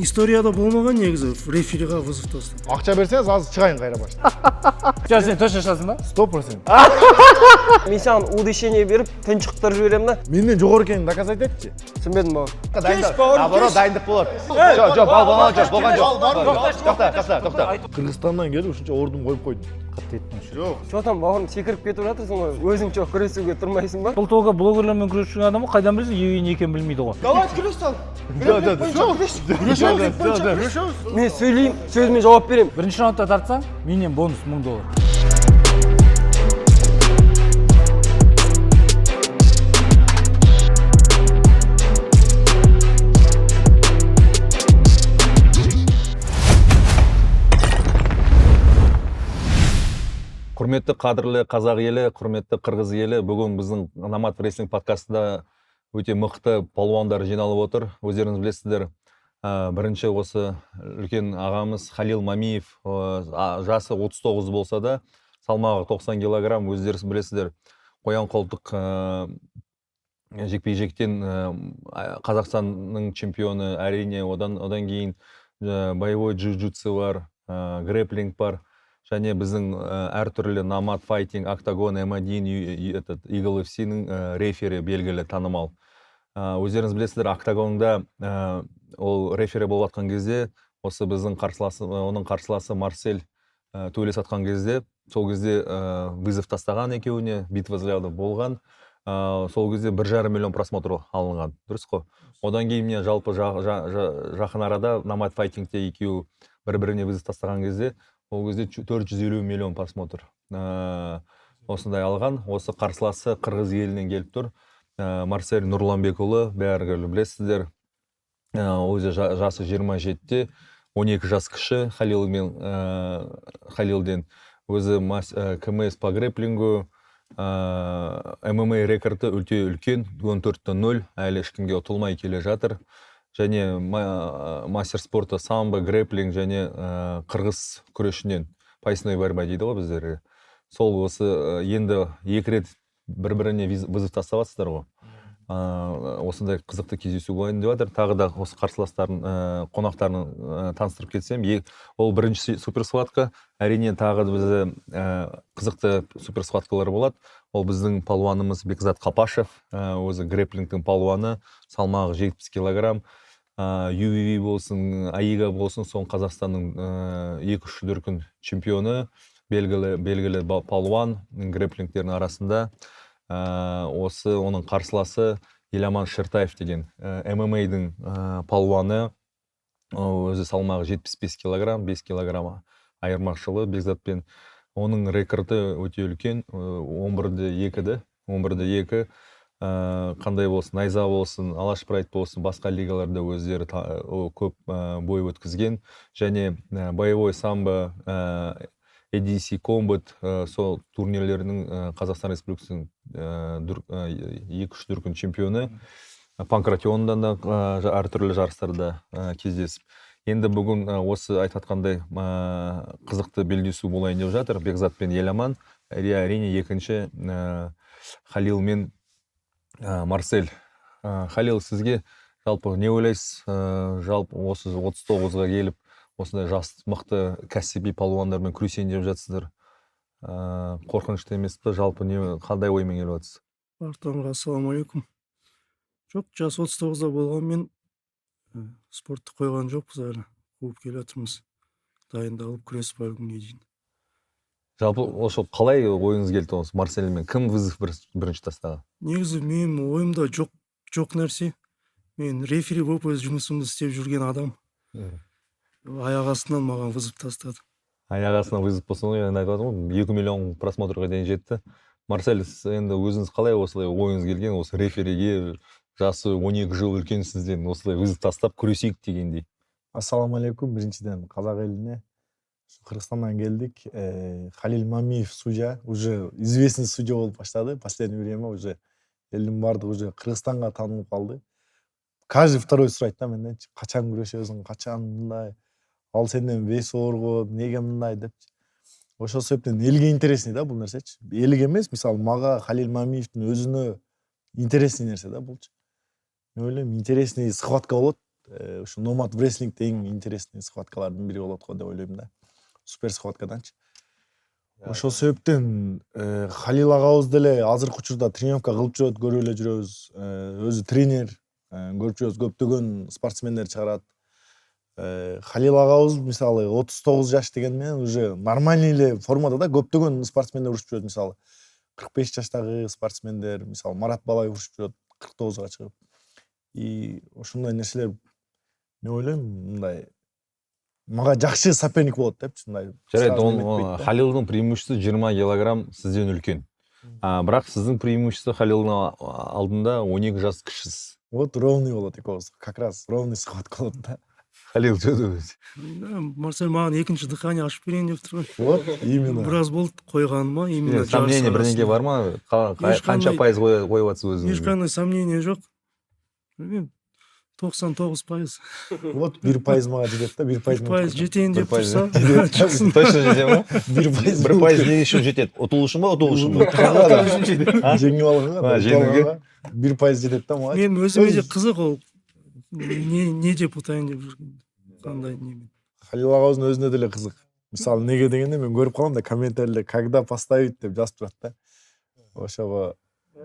историяда болмаған негізі рефериға вызов тастады. Ақша берсеңіз азыр чыгайын кайра башта. Жа сен точно шашасың ба? 100%. Мен саған удешение беріп, тынчықтырып жіберемін да. Менден жогору экенин доказать етчи. Түсінбедім бауыр. Наоборот, дайындык болот. Жок, болған жоқ. Тоқта. Кыргызстандан келип ушунча ордун коюп койдум. Катты еттің. Жок. Чотам бауырым секіріп кетіп жатырсың ғой. Өзің чоқ күресуге тұрмайсың ба? Бұл тоға блогерлермен күрескен адамы қайдан білсін, ең екенін білмейді ғой. Давай күрес ал. Мен сөйлеймін, сөзіме жауап беремін. Бірінші раундта тартсаң, менен бонус $1000. Құрметті қадірлі қазақ елі, құрметті қырғыз елі, бүгін біздің Номад Wrestling подкастында өте мықты палуандар жиналып отыр. Өздеріңіз білесіздер, бірінші осы үлкен ағамыз Халил Мамиев, жасы 39 болса да, салмағы 90 килограмм, өздеріңіз білесіздер, қоян қолтық жекпе-жектен Қазақстанның чемпионы, әрине, одан кейін боевой джиу-джитсу бар, грэплинг бар. Және біздің әртүрлі Nomad Fighting, Octagon, M1, Eagle FC-нің рефери белгілі танымал. Өздеріңіз білесіздер, Octagon'да ол рефери болып атқан кезде, осы біздің оның қарсыласы Марсель төйлес атқан кезде, сол кезде вызов тастаған екеуіне, битва взглядов болған. Сол кезде 1,5 миллион просмотр алынған, дұрыс қой. Одан кейін мне жалпы жақын арада Nomad Fighting'те екеуі бір-біріне вызов тастаған кезде, ол кезде 450 миллион просмотр осындай алған. Осы қарсыласы қырғыз елінен келіп тұр. Марсель Нұрланбекұлы, бәрі білесіздер. Ол жасы 27-те, 12 жас кіші. Халилден өзі КМС по грэплингу, ММА рекорды өте үлкен, 14-0, әлі ешкімге ұтылмай келе жатыр. Және мастер спорта самбо, грэплинг және қырғыз күрешінен поясной борьба дейді ғой біздерге. Сол осы енді екі рет бір-біріне вызов таставатсыздар ғой. Осындай қызықты кездесу болайын деп жатыр. Тағы да осы қарсыластардың қонақтарын таныстырып кетсем, ол бірінші суперсхватка. Әрине тағы бізде қызықты суперсхваткалар болады. Ол біздің палуанымыз Бекзат Қапашев, өзі грэплингтің палуаны, салмағы 70 килограмм. UVV болсын, Аига болсын, соң Қазақстанның 2-3 дүркін чемпионы, белгілі палуан грэплингтердің арасында. Осы оның қарсыласы Еламан Шертаев деген ММА-дің палуаны, өзі салмағы 75 килограмм, 5 килограмм айырмашылы Бекзатпен. Оның рекорды өте үлкен, 11-2-ді, 11-2. Қандай болсын, Найза болсын, Алаш Прайд болсын, басқа лигаларда өздері көп бой өткізген. Және боевой самбо, EDC Combat сол турнирлерінің Қазақстан Республикасының 2-3 дүркін чемпионы. Панкратиондан да әртүрлі жарыстарда кездесіп. Енді бүгін осы айтатқандай қызықты белдесу болайын деп жатыр. Бекзат пен Еламан, әрине екінші Халил мен Марсель. Халил, сізге жалпы не ойлайсыз? Жалпы осы 39-ға келіп, осындай жас мықты кәсіби палуандармен күресейін деп жатсыздар. Қорқынышты емес пе? Жалпы қандай оймен келіп жатсыз? Артамға ассалаумалейкум. Жоқ, жас 39-да болғанмен спортты қойған жоқпыз әлі. Қуып келе жатырмыз. Дайындалып күресіп әлі күнге дейін. Жалпы осы қалай ойыңыз келді осы Марсельмен? Кім вызов бірінші тастаған? Негізі менің ойымда жоқ нәрсе. Мен рефери болып өз жұмысымды істеп жүрген адам. Аяқ астынан маған вызов тастады. Аяқ астынан вызов болсын, енді айтып отырмын, 2 миллион просмотрға дейін жетті. Марсель, енді өзіңіз қалай осылай ойыңыз келген, осы рефериге жасы 12 жыл үлкен сізден осылай вызов тастап күресейік дегендей? Ассалаумалейкум, біріншіден қазақ еліне. Қырғызстаннан келдік. Халил Мамиев судья, уже известный судья болып баштады. Последнее время уже елдің бардығы уже Қырғызстанға танылып қалды. Каждый второй сұрайды да менден, қачан күресесің, қачан мындай, ал сенден вес орғы, неге мындай деп. Ошол себептен элге интересный да бұл нәрсечи. Элге емес, мисалы мага Халил Мамиевтің өзүнө интересный нерсе да булчу. Мен ойлойм, интересный схватка болот. ушу Nomad Wrestling'де эң интересный схваткалардын бири болот го деп ойлойм да. Супер схваткаданчы. Ошол себептен Халил агабыз деле азыркы учурда тренировка кылып жүрөт, көрүп эле жүрөбүз. Өзү тренер, көрүп жүрөбүз, көптөгөн спортсмендер чыгарат. Халил агабыз мисалы 39 жаш деген менен уже нормальный эле формада да, көптөгөн спортсмендер урушуп жүрөт, мисалы 45 жаштагы спортсмендер, мисалы Марат Балаев урушуп жүрөт 49га чыгып. И ошондой нерселер мен ойлойм, мындай мага жакшы соперник болот депчи, мындай. Жарайт, Халилдин преимуществосу 20 килограмм сизден үлкөн. Бирок сиздин преимущество Халилдин алдында 12 жаш кичисиз. Вот ровный болот экөөбүз. Как раз ровный схватка болот да. Халил жөдө. Марсель маған екінші дыхание ашып берейін деп тұр ғой. Вот именно. Біраз болды қойғаныма, именно Сомнение бірдеңе бар ма? Қанша пайыз қойып атсыз өзіңізге? Ешқандай сомнение жоқ. Білмеймін, 99%. Вот 1% мага жетет да, 1% жетейін деп тұрса, Точно жете ма? 1% 1% не үшін жетет? Ұтылу үшін ба, ұтылу үшін ба? жеңип алганга, жеңүүгө 1% жетет да мага. мен өзіме де қызық ол. Не деп ұтайын деп жүрген. Қандай немен. Халил агабыздын өзүнө деле кызык. Мисалы неге дегенде мен көрүп калам да, комментарийлер когда поставить деп жазып турат да. Ошого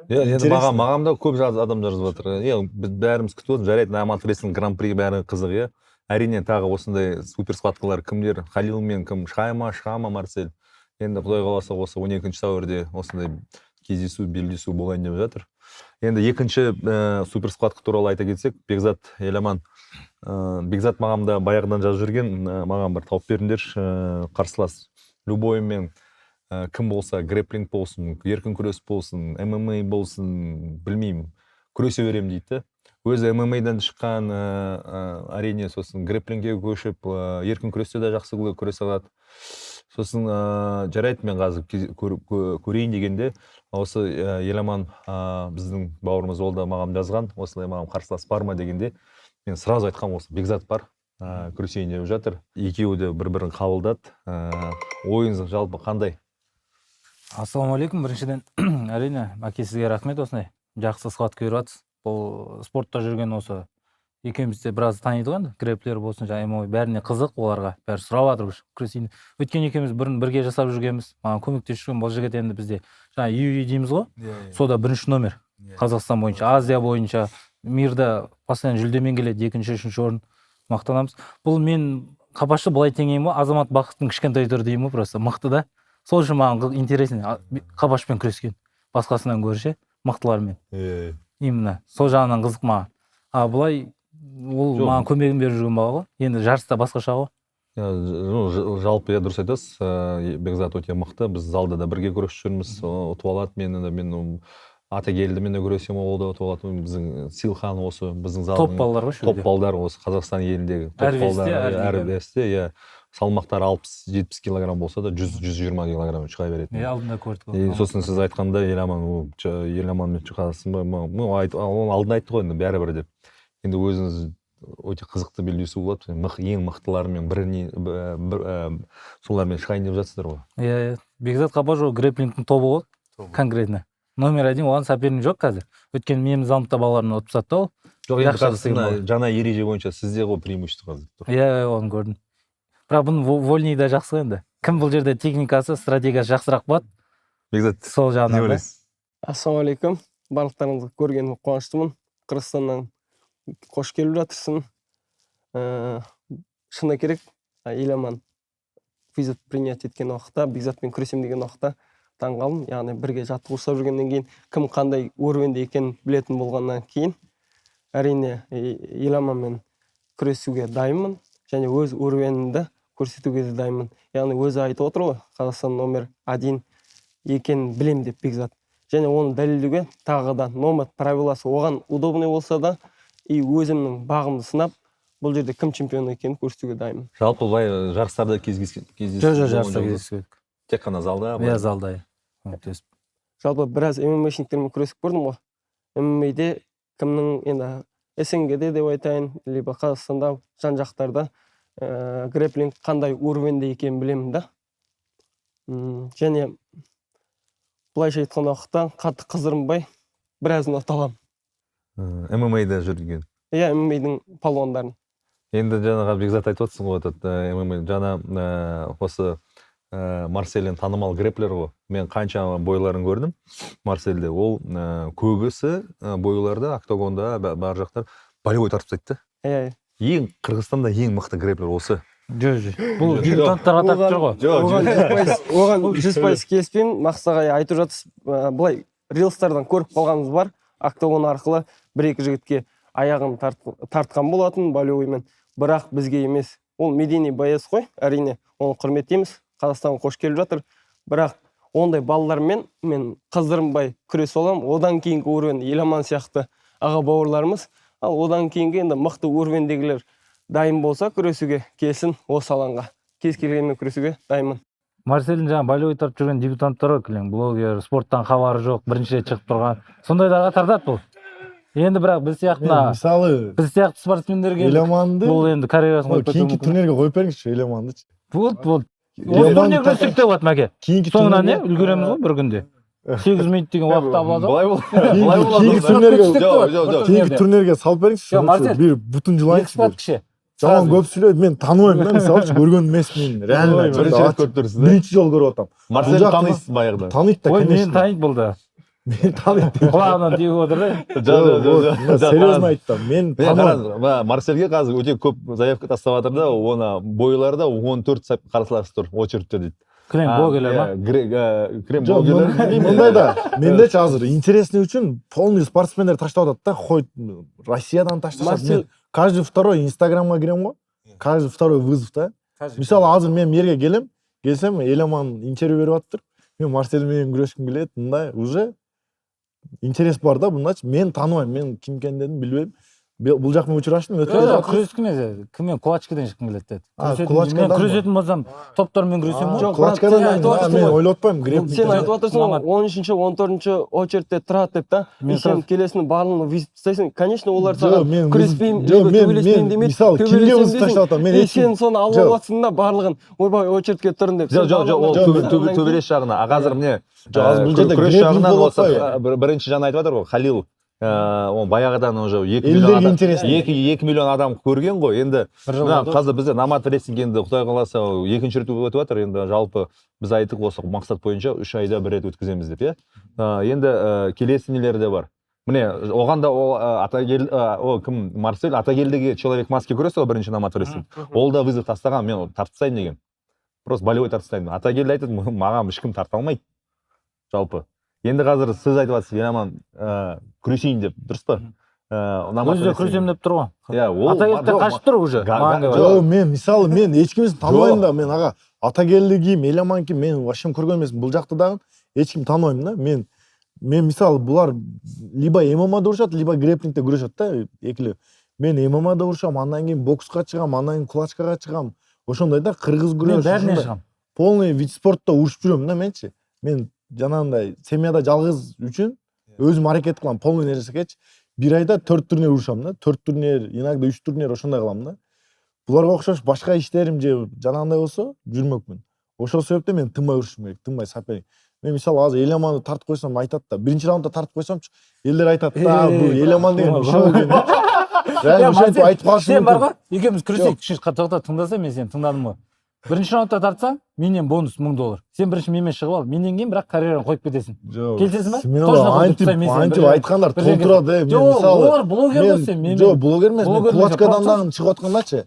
енді маған да көп адам жазып жатыр. Біз бәріміз күтіп отырмыз. Жарайды, Nomad Wrestling Гран-при бәрі қызық, иә. Әрине тағы осындай супер схваткалар кімдер? Халил мен кім? Шыға ма Марсель? Енді Құдай қаласа осы 12 сәуірде осындай кездесу, белдесу болайын деп жатыр. Енді екінші супер схватка туралы айта кетсек, Бекзат Еламан. Бекзат маған да баяғыдан жазып жүрген, маған бір тауып беріңдерші, қарсылас. Любоймен кім болса, грэплинг болсын, еркін күрес болсын, ММА болсын, білмеймін, күресе берем дейді. Өзі ММА-дан шыққан, әрине сосын грэплингке көшіп, еркін күресте де жақсы күресе алады. Сосын жарайды, мен қазір көрейін дегенде, осы Еламан біздің бауырымыз ол да маған жазған, осылай маған қарсылас бар ма дегенде, мен сразу айтқам, осы Бекзат бар, күресейін деп жатыр. Екеуі де бір-бірін қабылдады. Ойыңыз жалпы қандай? Ассалаумағалейкум. Біріншіден әрине әке сізге рахмет, осындай жақсы схватка беріп жатсыз. Бұл спортта жүрген осы екеумізде біраз таниды ғой, грэплер болсын, ММА бәріне қызық, оларға бәрі сұрап жатыр күресейін. Өйткені екеуміз бұрын бірге жасап жүргенбіз, маған көмектесіп жүрген бұл жігіт енді бізде жаңа UFC дейміз ғой, сода бірінші номер Қазақстан бойынша, Азия бойынша, мирда постоянно жүлдемен келеді, екінші, үшінші орын, мақтанамыз. Бұл мен қапашы былай теңеймін, Азамат Бақыттың кішкентай түрі деймін, просто мықты да. Сол үшін маған интересен, қапашпен күрескен, басқасынан көрше, мықтылармен. Именно сол жағынан қызық маған. Бұлай ол маған көмегін беріп жүрген бала ғой. Енді жарыста басқаша ғой. Жалпы дұрыс айтасыз. Бекзат өте мықты. Біз залда да бірге күресіп жүрміз. Ұтып алады мен аты келді, мен де күресем, ол да ұтып алады. Біздің Силхан осы біздің залдың топ балалар ғой. Топ балдар осы Қазақстан еліндегі топ балдар. Әр весте, салмақтар 60-70 килограмм болса да 100-120 килограмм шыға береді. Алдында көрдік. Сосын сіз айтқанда Еламанмен шығасың ба? Оның алдында айтты ғой, енді бәрібір деп. Енді өзіңіз өте қызықты белдесу болады. Ең мықтылармен солармен шығайын деп жатсыздар ғой. Бекзат Қапашов грэплингтің тобы ғой, конкретно. Номер 1 оған соперник жоқ қазір. Өйткені менің залымда балаларын отып сатты ол. Жоқ, жаңа ереже бойынша сізде ғой преимущество қазір. Оны көрдім. Бірақ бұның вольный да жақсы енді. Кім бұл жерде техникасы, стратегиясы жақсырақ болады? Бекзат, сол жағынан. не ойлайсыз? Ассалаумағалейкум. Барлықтарыңызды көргеніме қуаныштымын. Қырғызстаннан қош келіп жатырсың. Шыны керек, Еламан визит принять еткен уақытта, Бекзатпен күресем деген уақытта таңғалдым. Яғни бірге жаттығу жасап жүргеннен кейін, кім қандай уровенде екенін білетін болғаннан кейін, әрине Еламанмен күресуге дайынмын, және өз уровенімді көрсетуге де дайынмын. Яғни өзі айтып отыр ғой, Қазақстан номер 1 екенін білем деп Бекзат. Және оны дәлелдеуге тағы да Nomad правиласы оған удобный болса да, и өзімнің бағымды сынап, бұл жерде кім чемпион екенін көрсетуге дайынмын. Жалпы былай жарыстарда кездескен? Жоқ, жарыста кездеспедік. Тек қана залда? Залда. Жалпы біраз ММА-шниктермен күресіп көрдім ғой. ММА-де кімнің енді СНГ-де деп айтайын, либо Қазақстанда жан-жақтарда грэплинг қандай уровенде екенін білемін да. Және бұлайша айтқан уақытта қатты қыздырынбай біразын ұта аламын. ММА-да жүрген. иә ММА-дің палуандарын. Енді жаңағы Бекзат айтып отырсың ғой, этот ММА жаңа осы Марсельдің танымал грэплер ғой. Мен қанша бойларын көрдім Марсельде. Ол көбісі бойларда, октагонда, бар жақтар болевой тартып тастайды. Иә. Ең Қырғызстанда ең мықты грэплер осы. Жоқ. Бұл дебютанттарға тартып жүр ғой. Оған 100% келіспеймін. Мақсағай айтып жатсыз, былай рилстардан көріп қалғанымыз бар. Октагон арқылы бір-екі жігітке аяғын тартқан болатын болевоймен. Бірақ бізге емес. Ол медийный боец қой, әрине. Оны құрметтейміз. Қазақстанға қош келіп жатыр. Бірақ ондай балалармен мен қыздырынбай күрес олам. Одан кейінгі уровень Еламан сияқты аға бауырларымыз. Ал одан кейінгі енді мықты уровендегілер дайын болса күресуге келсін осы алаңға. Кез келгенмен күресуге дайынмын. Марсельдің жаңа болевой тартып жүрген дебютанттары кілең, блогер, спорттан хабары жоқ, бірінші рет шығып тұрған. Сондайдарға тартады бұл. Енді бірақ біз сияқты спортсмендерге бұл енді карьерасын қойып кетуі кейінгі турнирге қойып беріңізші Еламанды. Болды. Осы турнир көрсек те болады мәке. Соңынан не үлгереміз ғой бір күнде. 8 минут деген уақыт табылады. Кейінгі турнирге салып беріңізші. Bir бүтін жылайыншы. Жаман көп сөйледі, мен танымаймын да, мысалы көрген емес мен. Реально бірінші жол көріп отам. Марсель танисыз баяғыда. Таниды да, Ой, конечно. мені таниды бұл да. Мен таниды. Құлағынан тиіп отыр да. Серьезно айтам, мен танымаймын. Марсельге қазір өте көп заявка тастап жатыр да, оны бойларда 14 қарсыласы тұр, очередьте дейді. Крем блогерлер ма? Крем блогерлер. Мындай да, менде қазір интересный үшін полный спортсмендер таштап атады да, хоть Россиядан ташташады. Каждый второй инстаграмға кірем ғой. Каждый второй вызов да. Мысалы азыр мен мерге келсем, Еламан интервью беріп атыр. Мен Марсельмен күрескім келеді, мындай уже интерес бар да, бұндайшы. Мен танымаймын, мен кім екенін дедім, білмеймін. Бұл жақпен учраштым, күрескім емес, кіммен Кулачкадан шыққым келеді деді. Мен күресетін болсам, топтармен күресем ғой. Кулачкадан мен ойлатпаймын. Сен айтып отырсың ғой, 13-ші, 14-ші очередьте тұрады деп та, сен келесінің барлығын визит тастайсың. Конечно, олар саған күреспеймін, төбелеспеймін демейді. Мысалы, кімге вызов таштап атам? Сен соны алып алатсың да барлығын, ойбай очередке тұрын деп. Жоқ, төбелес жағына. Қазір міне күрес жағынан осы бірінші жаңа айтып жатыр ғой, Халил. Баяғыдан уже 2 миллион адам көрген ғой. Енді қазір бізде Намат рейтинг енді Құдай қаласа екінші рет өтіп жатыр. Енді жалпы біз айттық осы мақсат бойынша 3 айда бір рет өткіземіз деп, енді келесі нелер де бар. Міне оған да кім Марсель Атагелдіге человек маски күресі ғой бірінші Намат рейтинг. Ол да вызов тастаған, мен тартыстайын деген. Просто болевой тартыстайын. Атагелді айтады, маған ешкім тарта алмайды. Жалпы. Енді қазір сіз айтып жатсыз, Еламан күресейін деп, дұрыс па? Өзі күресем деп тұр ғой. Атагелді қашып тұр уже. Мен мысалы, мен ешкімізді танымаймын да, мен аға Атагелді кім, Еламан кім, мен вообще көрген емеспін. Бұл жақты дағын ешкім танымаймын да. Мен мысалы бұлар либо ММА-да ұрышады, либо грэплингте күреседі да, екілі. Мен ММА-да ұрышам, андан кейін боксқа шығам, андан кейін кулачкаға шығам. Ошондай да қырғыз күрес. Мен бәріне шығам. Полный вид спортта ұрышып жүремін да менше. Мен жанағындай семьяда жалғыз үшін өзім әрекет қылам, полный нерсекечи. Bir ayda 4 турнир ұрышам да, 4 турнир, иногда 3 турнир ошондай кылам да. Буларга окшош башка иштерим же жанагындай болсо жүрмөкмүн. Ошол себептен мен тынбай урушум керек, тынбай соперник. Мен мисалы азыр Еламанды тартып койсом айтат да, биринчи раундда тартып койсомчу, элдер айтат да, бул Еламан деген шоу экен. Реально айтып калышым мүмкүн. Сен бар го, экөөбүз күрөсөйк, түшүнүш катта тыңдасаң, мен сени тыңдадым го. Бірінші раундта тартсаң, менен бонус $1000. Сен бірінші менен шығып ал, менен кейін бірақ карьераны қойып кетесің. Келісесің ба? Мен антип айтқандар толтырады. Олар блогер ғой сен. Жоқ, блогер емес, мен кулачкадан шығып отқандачы.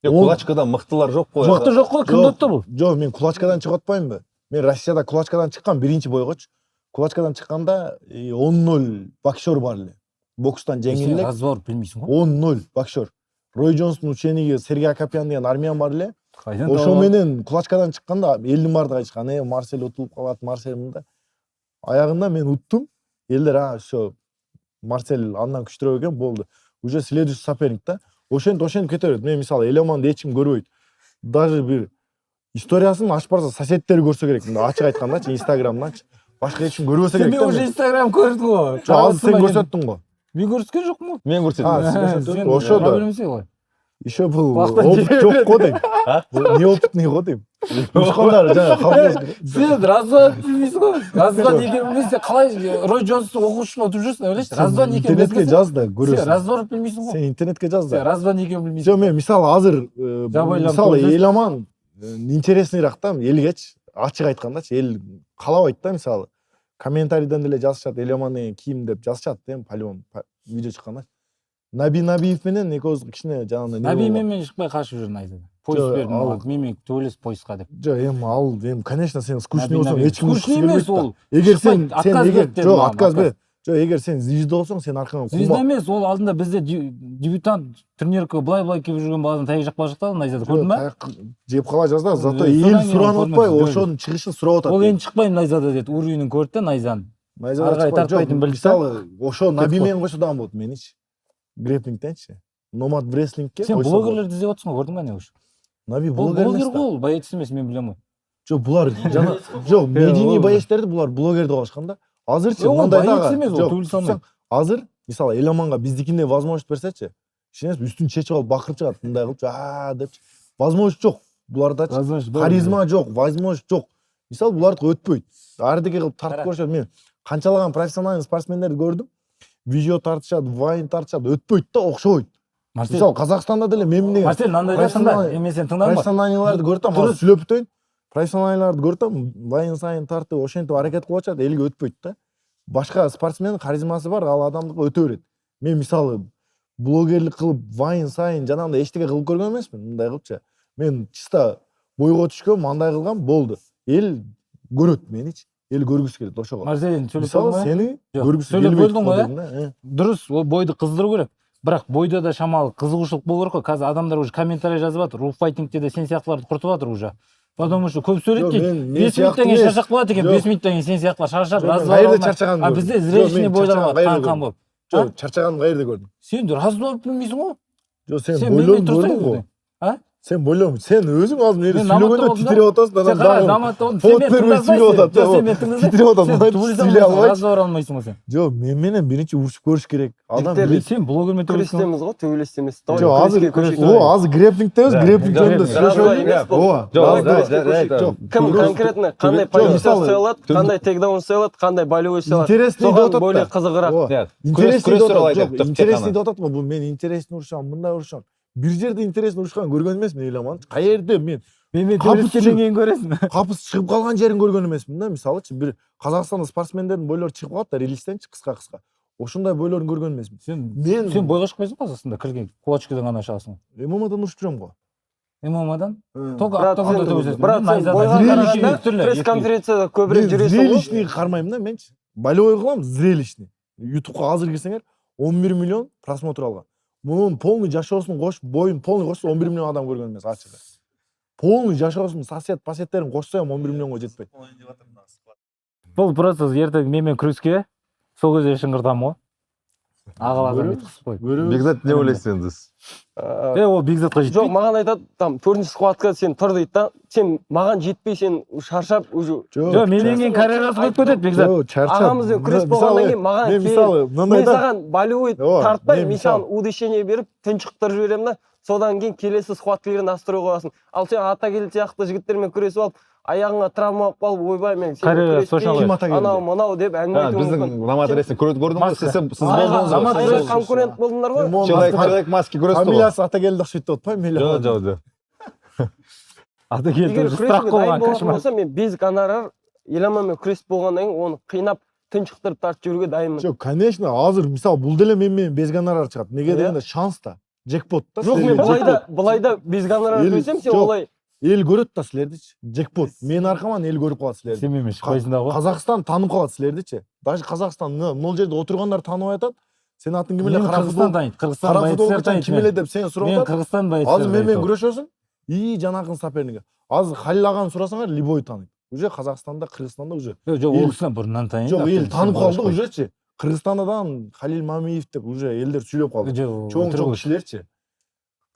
Кулачкадан мықтылар жоқ қой. Мықты жоқ қой, кімді өтті бұл? Жоқ, мен кулачкадан шығып отпаймын ба? Мен Россияда кулачкадан шыққан бірінші бойғыч. Кулачкадан шыққанда 10-0 боксер бар эле. Бокстан жеңілдік. Сен разговор білмейсің ғой? 10-0 боксер. Рой Джонстың учениги Сергей Акопян деген армян бар эле. Ошо менен кулачкадан чыкканда элдин бардыгы айткан, Марсель утулуп калат, Марсель мында. Аягында мен уттум. Элдер всё Марсель андан күчтүүрөөк экен, болду. Уже следующий соперник да. Ошентип кете берет. Мен мисалы Еламанды эч ким көрбөйт. Даже бир историясын ачып барса соседтери көрсө керек. Ачык айткандачы, Инстаграмдачы. Башка эч ким көрбөсө керек. Сен уже Инстаграм көрдүң го. Азыр сен көрсөттүң го. Мен көрсөткөн жокмун. Мен көрсөттүм. Ошодо. еще бул Кулактан опыт жей жок го дейм. Бул неопытный го дейм. Ушкандар жана халкыбыз Сен развод билбейсиң го. Развод экенин билбейсиң, калай Рой Джонстун окуучусун отуп жүрсүң, ойлойчу. Развод экенин интернетке жаз да Сен көрөсүң. развод билбейсиң го. Сен интернетке жаз Сен да. развод экенин Жо билбейсиң. мен мисалы азыр Жабайланып мисалы көрсөз. эл аман интересныйраак да элгечи ачык айткандачы эл каалабайт да мисалы комментарийден деле жазышат эл аман деген ким деп жазышат да эми по-любому видео чыкканда. Наби Набиев менен экөөбүз кичине жанагындай Наби менен чыкпай качып жүрүн айдады. Поезд Жо, бердим ал- ага. Мен төбөлөс поездга деп. Жок эми ал эми конечно сен скучный Наби, болсоң Наби. эч ким Скучный эмес ол. эгер Шықпайды, сен отказ эгер бер дедим жок маған, отказ бер отказ. жок эгер сен звезда болсоң сен аркаңан Звезда эмес, ол алдында бизде дебютант тренировкага былай келип жүргөн баланы таяк жакпай жактады, айзада көрдүң ба? жеп кала жазда зато Содан эл кийин суранып атпайбы көрмөдүм. ошонун чыгышын сурап атат. Ол эми чыкпайм айзада деп уровенин көрдү да Найзанын. Найзада ары карай чыкпайт. тартпайтынын Жок, билди мисалы ошо Наби Кетип менен койсо дагы болот меничи. Греплингтенчи. Номад wrestlingке Сен койсо блогерлерди издеп атсың го, көрдүң ба эмне ушу? Наби Ол блогер эмес блогер да. го, ол боец эмес, мен билем го. Жок, булар жана жок, медийный ол- боецтерди булар блогер деп алышкан да. Азырчы Ол мындай боец дагы. эмес, ол Жок, түгүл салмайт. турсаң, азыр мисалы эл аманга биздикиндей возможность берсечи, кичинеси үстүн чечип алып бакырып чыгат, мындай кылып, депчи. Возможность жок. Булардачы харизма жок, возможность жок. Мисалы булардыкы өтпөйт. Ардеке кылып тартып көрүшөт. Мен канчалаган профессиональный спортсмендерди көрдүм. Видео тартышат, вайн тартышат, өтпөйт да, окшобойт. Марсель, Мисалы Казакстанда деле мен деген Марсель мындай дейсиң да, эми сен тыңдадың ба? профессионалдарды көрүп атам, Дурус. сүйлөп өтөйүн. Профессионалдарды көрүп атам, вайн сайын тартып, ошентип аракет кылып атышат, элге өтпөйт да. Башка спортсмендин харизмасы бар, ал адамдыкы өтө берет. Мен мисалы блогерлик кылып, вайн сайын жанагындай эчтеке кылып көргөн эмесмин, мындай кылыпчы. Мен чисто бойго түшкөм, андай кылгам, болду. Эл көрөт меничи. Эл көргүсү келет ошого. Марсель сөйлөп Мисалы көрдүң ба? сени Жок, көргүсү сөйлөп келбейт бөлдүң го го, дедим да. Дурус, ол бойду кыздыруу керек. Бирок бойдо да шамал кызыгуучулук болуу керек го. Азыр адамдар уже комментарий жазып атыр. Рух файтингте да сен сыяктууларды куртуп атыр уже. Потому что көп сөйлөйт дейт. 5 минуттан кийин шаршап калат экен. 5 минуттан кийин сен сыяктуулар шаршап, Кайерде чарчаганын А көрдүм. бизде Жок, зрелищный мен бойдор чарчаган бар, кайерде кан көрдүм. болуп. Жок, чарчаганын кайерде көрдүм. Сен развод билмейсиң го. Жок, сен Сен бойлоң менен турсаң көрдүң го. А? Сен бойлоң, сен өзүң азыр мени Мен наматта сүйлөгөндө болдум да. титиреп атасың, Сен анан кара дагы наматта фот бербей сүйлөп атат. Сен мен тыңдасаң. Титиреп атасың, Сен мынтип туулайсың, сүйлөй албайчы. развод алмайсың го сен. Жок, мен менен биринчи урушуп көрүш керек. Адам Жигиттер, Сен блогермен төбөлөсүң. Күрестеміз ғой, төбелестеміз. Жок, азыр азыр греплингтебиз, греплинг жөнүндө сүйлөшөбүз. Ооба. Кім конкретно қандай позиция ұстай алады, қандай тейкдаун ұстай алады, қандай болевой ұстай алады. Интересный деп Соған атат более да. қызығырақ. Интересный деп атат. Жок, айтып интересный деп атат го. Бул мен интересный урушам, мындай урушам. Бир жерде интересный урушкан көргөн эмесмин, ыйламан. Каерде мен Мен Капыс төбөлөскөндөн кийин көрөсүң. капыс чыгып калган жерин көргөн эмесмин да. Мисалычы бир Казакстанда спортсмендердин бойлору чыгып калат да, релизтенчи кыска-кыска. Ошондой бойлорун көргөн эмесмин. Сен Мен бойго чыкпайсың го асында, килген кулачкадан гана чыгасың. ММАдан урушуп жүрөм го. ММАдан только Брат, октагонда сен төбөлөсүң. брат, сен бойға қарағанда пресс-конференцияда көбірек жүресің ғой. Зрелищный кармайм да менчи. Болевой кылам, зрелищный. YouTubeга азыр кирсеңер 11 миллион просмотр алган. Мунун полный жашоосун кошуп, боюн полный кошсо 11 миллион адам көргөн эмес ачыгы. Полный жашоосун пассеттерин кошсо 11 миллионго жетпейт. Бул просто эртең менен күрөскө сол кезде шыңгыртам го. Агалардан бит кысып коюп. Бекзат не ойлайсың сен? Ол Бекзатка жетпейт. Жоқ, маған айтады, там 4-ші схватка сен тұр дейді да. Сен маған жетпей, сен шаршап уже. Жок, менен кийин карьерасы көп кетет Бекзат. Ағамызбен күрес болғаннан кейін маған мен мисалы мен мындай да саған болевой Ооба, тартпай, мен мен мисалы- саған удешение беріп, тұншықтырып жіберемін да. Содан кейін келесі схваткалерді настрой қоясың. Ал сен Атакел сияқты жігіттермен күресіп алып, аяғыңа травма алып қалып, ойбай мен сені Карьера сошналы. Ким Атакелді? анау мынау деп әңгіме айтуы Біздің мүмкін. Ламатресін көрдіңіз ба? Сіз болдыңыз Ламат ғой? Ламатрес Конкурент болдыңдар ғой. Человек маски көресіз ғой? фамилиясы Атакелді окшойт деп атпайбы Жоқ, мейлі. жоқ, жоқ. Ата Егер келді, күресуге страх дайын болған болатын кошмар. болса, мен без гонорар еламанмен күресіп болғаннан кейін оны қинап тұншықтырып тартып жүруге дайынмын. Жок, конечно, азыр мисалы бул деле менен без гонорар чыгат. Неге дегенде шанс да, джекпот да. Жоқ, мен былайда без гонорар күресем, сен жоқ. олай эл көрөт да силердичи. Джекпот. Менин аркаман эл көрүп калат силерди. Сен менен шықпайсың да го. Казакстан таанып калат силердичи. Даже Казакстан могул жерде отургандар тааныбай атат. Сен атын ким эле Мен кара Кыргызстан футбол. таныйт, Кыргызстан Кара байцер футболчу таныйт. ким эле деп сен сурап Мен атат. Кыргызстан байцер. Азыр менен күрөшөсүң. И жанакын соперниги. Азыр Халил аганы сурасаңар, любой тааныйт. Уже Казакстанда, Кыргызстанда уже. Жок, ол кісіні бұрыннан таниды. Жок, эл таанып калды ужечи. Кыргызстанда да Халил Мамиев деп уже элдер сүйлөп калды. Чоң кишилерчи.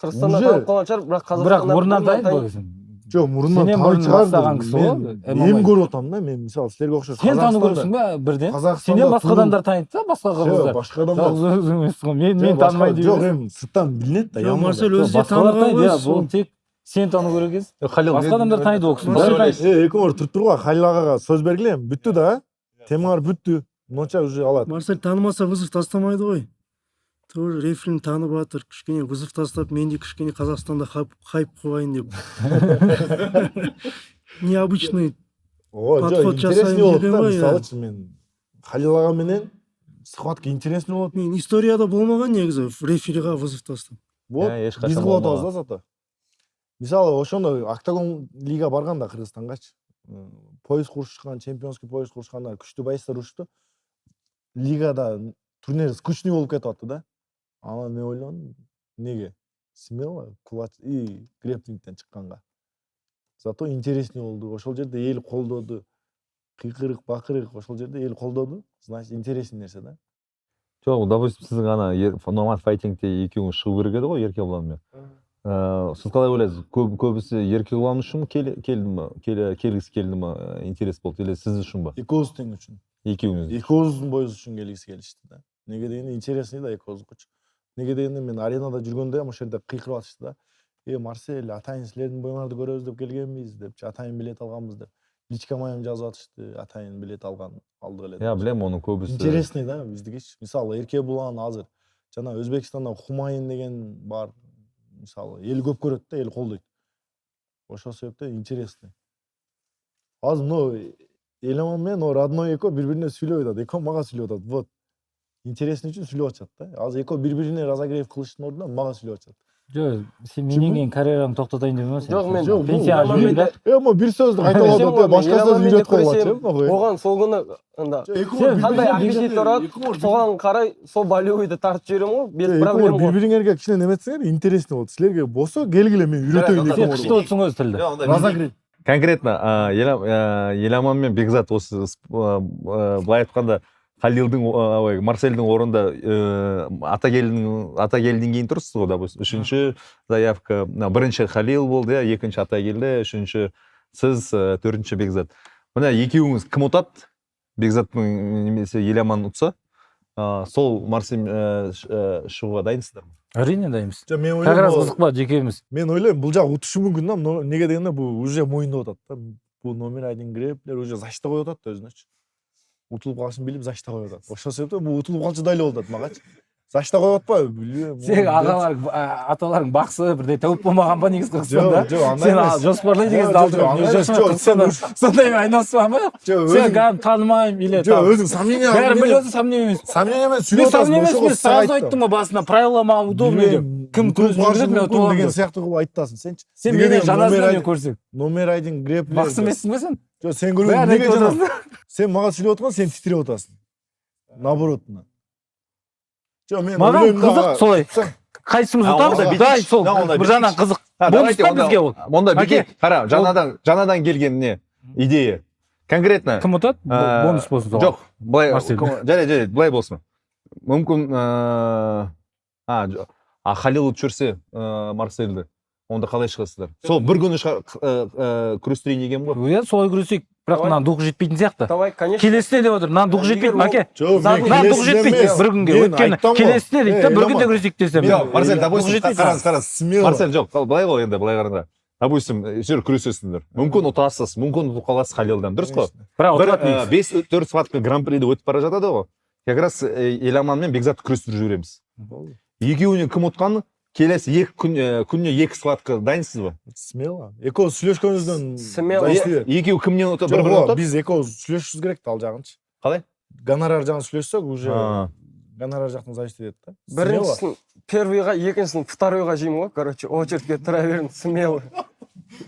Қырғызстанда Уже- танып қалған шығар, бірақ Бірақ Қазақстанда бұрыннан таниды таниды. бұл кісіні. Жок, мурундан Сенен таный бұрын чыгарды. бастаған кісі ғой, Мен MMA. эми көрүп атам да, мен мисалы силерге окшош. Сен танып көрсүң ба birden? Қазақстанда Сенен басқа турнир- адамдар таниды да, басқа Жок, кыргыздар. башка адамдар. Жалгыз өзүң эмес го. Мен таанымайм деп Жок, эмес. эми сырттан билинет да. Жок, Марсель Жок, өзү де басқалар таныган таниды, ғой. бул тек сен таануу керек экенсиң. Халил Басқа адамдар таниды ол кісіні. Марсель Бәрі ойлайсың. Экөөңөр туруп тургула, Халил агага сөз бергиле, бүттү да. Темаңар бүттү. Монча уже алат. Марсель танымаса вызов тастамайды ғой. Тоже реферин танып атыр, кішкене вызов тастап, мен де кішкене Қазақстанда хайп қойайын деп. Необычный. О, жок, Подход интересный жасайын болот деген да, ғой, мисалычы мен Халил ага менен схватка интересный болот. Мен историяда болмаған негізі рефериға вызов тастап. Вот, ешқашан биз кылып атабыз болмаған. да зато. Мисалы, ошондо Октагон лига барганда Кыргызстангачы, пояс курушкан, чемпионский пояс курушканда күчтүү байыстар урушты. Лигада турнир скучный болуп кетип атты да. Анан мен ойлодум, неге? Смело, клатч и греплингден чыкканга. Зато интересный болду. Ошол жерде эл колдоду. Кыйкырык, бакырык, ошол жерде эл колдоду. Значит, интересный нерсе да. Жоқ, допустим, сіздің ана номад файтингте екеуіңіз шығу керек еді ғой еркебұланмен. Сіз қалай ойлайсыз? Көбісі еркебұлан үшін келгісі келді ма, интерес болды, или сіз үшін ба? Экөөбүз тең үчүн. Екеуіңіз. Экөөбүздүн боюбуз үчүн келгиси келишти да. Неге дегенде интересный да экөөбүздүкүчү. Неге дегенде мен аренада жүргөндө ошол жерде кыйкырып атышты да. Марсель, атайын силердин боюңарды көрөбүз деп келгенбиз депчи, атайын билет алганбыз деп. Личка майым жазып атышты, атайын билет алган, алдык эле. Я билем, оның көбісі. Интересный да биздикичи. Мисалы, Эркебулан азыр жана Өзбекстанда Хумайын деген бар. Мисалы, эл көп көрөт да, эл колдойт. Ошол себептен интересный. Азыр мына Эламан менен родной экөө бири-бирине сүйлөп атат. Экөө мага сүйлөп атат. Вот. Интересный үчүн сүйлөп атышат да. Азыр экөө бири-бирине разогрев кылыштын ордуна мага сүйлөп атышат. Жок, сен менен кийин карьераңды токтотойн деп эмес. Жок, мен пенсияга жүргүм да. Эмо бир сөздү кайталап атат, башка сөз үйрөтүп койгончу. Оған сол күні анда қандай аппетит бар, соған қарай сол болевойды тартып жіберем ғой, без проблем ғой. Бири-бириңерге кичине неметсеңер, интересный болот. Силерге болсо келгиле, мен үйрөтөйүн Сен экөөңөргө. кыштоотсуң өз тилде. Разогрев. Конкретно Еламан мен Бекзат осы былай айтканда Халилдың, Марсельдің орында ата келден кейін тұрсыз ғой, допустим. Үшінші заявка, бірінші Халил болды, екінші ата келді, үшінші сіз, төртінші Бекзат. Мына екеуіңіз кім ұтады? Бекзаттың немесе Еламан ұтса, сол Марсель шығуға дайынсыздар ма? Әрине дайынбыз. Мен Как раз ойлойм, қызық ба жекеміз. мен ойлойм, бул жак утушу мүмкүн да, но неге дегенде бул уже моюндап атат да. Бул номер 1 греплер уже защита коюп атат да өзүнөчү. Утулуп калышын билип защита коюп атат. Ошол себептен бул утулуп калчу да эле болуп атат магачы. Защита коюп атпайбы? Билбейм. Сен агаларың, аталарың баксы бирдей тауып болмаған ба негиз Кыргызстанда? Жок, андай Сен эмес. жоспарлай дегенди алдың. Сондай айналыспамы? Сен ган таанымайм или Жок, өзүң сомнение алып. бәрін біліп сомнение емес. Сомнение эмес, Мен сүйлөп атасың. сомнение емес, мен сразу айттым ғой басына, правила маған удобный деп. Кім көз жүргізеді, мен ұтып аламын деген деп. сияқты кылып айтасың сенчи. Сен менен жаназына мен көрсек. Номер 1 греплер. Баксы емессің ба сен? Жок, сен көрбөйсүң. Бәрін Неге айтып жана? отырсың. Сен мага сүйлөп аткан, сен титиреп атасың. Наоборот. Жок, мен Маған ойлойм да. қызық солай. Қайсымыз ұтамыз? Дай сол бір жағынан қызық. Бонус па бізге ол? Онда беке, қара, жаңадан келген не идея. Конкретно. Кім ұтады? Бонус болсын соған. Жоқ, былай, Марсель. жарайды, былай болсын. Мүмкін, Халил ұтып жүрсе Марсельді, онда қалай шығасыздар? Сол бір күні күрестірейін деген ғой. Иә, солай күресейік. Бірақ мынаған духы жетпейтін сияқты. Давай, конечно. Келесіне деп отыр. Мынаған духы жетпейді, Маке. Жок, Мынаған духы жетпейді бір күнге. Өйткені келесіне дейді да, бір күнде күресейік десем. Марсель, допустим, қараңыз, смело. Марсель, жоқ, былай ғой енді, былай қараңдар. Допустим, жер күресесіңдер. Мүмкін ұтасыз, мүмкін ұтып қаласыз Халилдан. Дұрыс қой? Бірақ Бір ұтылады 5-4 сағатқа гран-приде өтіп бара жатады ғой. Как раз Еламан мен Бекзатты күрестіріп жібереміз. Екеуіне кім ұтқаны? Келесі күніне 2 сағатқа дайынсыз ба? Смело. Экөө сүйлөшкөнүбүздөн Смело. Екеуі кімнен ұтады? Бір-бірін ұтады? Биз экөө сүйлөшүбүз керек да ал жагынчы. Қалай? Гонорар жагын сүйлөшсөк уже гонорар жактан зависит этет да. Біріншісін первыйға, екіншісін второйға жеймін ғой, короче, очередьке тұра берін, смело.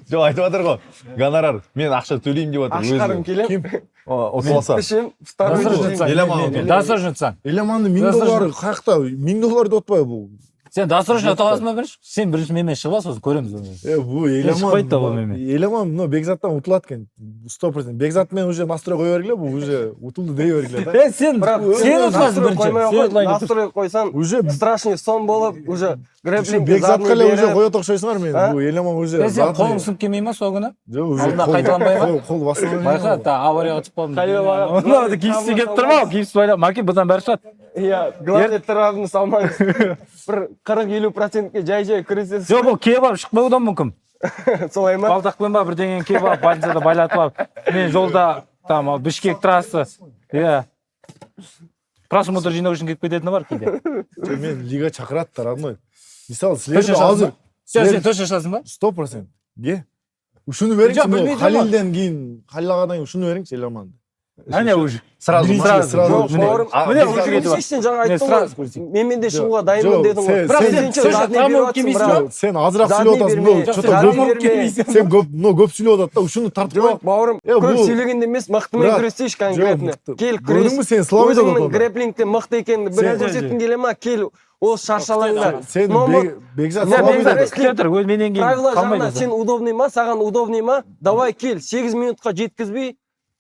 Жоқ, айтып жатыр ғой. Гонорар, мен ақша төлеймін деп жатыр. Ашқарым келем, Ұтыласа. ішем, второйға жеймін. Еламан ұтылды. Дасыр жынсаң. Эламанды $1000 каякта $1000 деп атпайбы бул. Сен досрочно ата аласың ба бірінші? Сен бірінші менімен шығып ал, сосын көреміз оны. Бу Эйламан. шықпайды да бұл менімен. Эйламан, мына Бекзаттан утулат экен. 100%. Бекзат менен уже настрой кое бергиле, бу уже утулду дей бергиле да. Сен Бірақ ұтыласың бірінші. настрой қойсаң Уже страшный сон болып уже грэплингке Бекзатка эле уже беріп. коет окшойсуңар мен. Бу Эйламан уже. Сен қолың сынып келмей ма сол күні? уже алдына қайталанбай ма? Кол басылган. Байқа, аварияға түсіп қалдым. Халил Мынау гипсте кетіп тұр ма? Гипс байлап, Маки бұдан бәрі шығады. Иә, главный травманы салмаңыз. Бір 40-50%-ке жай күресесіз. Жоқ, бұл кеп алып шықпауы да мүмкін. Солай ма? Балтақпен ба бірдеңені кеп алып, больницада байлатып алып. Мен жолда там Бішкек трассы. Иә. Просмотр жинау үшін кетіп кететіні бар кейде. Мен лига чакыраттар родной. Мисалы силерге азыр Сен точно шашасың ба? 100%. Ге. Ушуну бериңчи, білмейді Халилден кийин, Халил агадан кийин ушуну бериңчи Эйламанды. Әне уже. Сразу. Жоқ, бауырым. Міне уже кетіп бар. Сен жаңа Мен айттың сразу ғой. көрсетейін. Менмен де шығуға дайынмын дедің ғой. Бірақ Сен сен задний тамам беріп келмейсің жатсың, ба? брат. Сен азыраак Задний сүйлөп атасың, берме. но Жоқ, что-то сен көп тамам келмейсің. сен көп сүйлөп атат да, ушуну тартып кой. Жоқ, бауырым, Бул- көп сөйлегенде емес, мықтымен Брат, күресейші конкретно. мықты. Кел Көрдүңбү күрес. сен слабый Өзіңнің болот. грэплингте мықты екенін бір Сен- көрсеткің келе ма? Кел, ол шаршалаңда. Сен Номер- Бекзат Я слабый Бекзат деп. Кетіп тұр, өз менен кейін Правила қалмайды. жағынан сен удобный ма, саған удобный ма? Давай кел, 8 минутқа жеткізбей,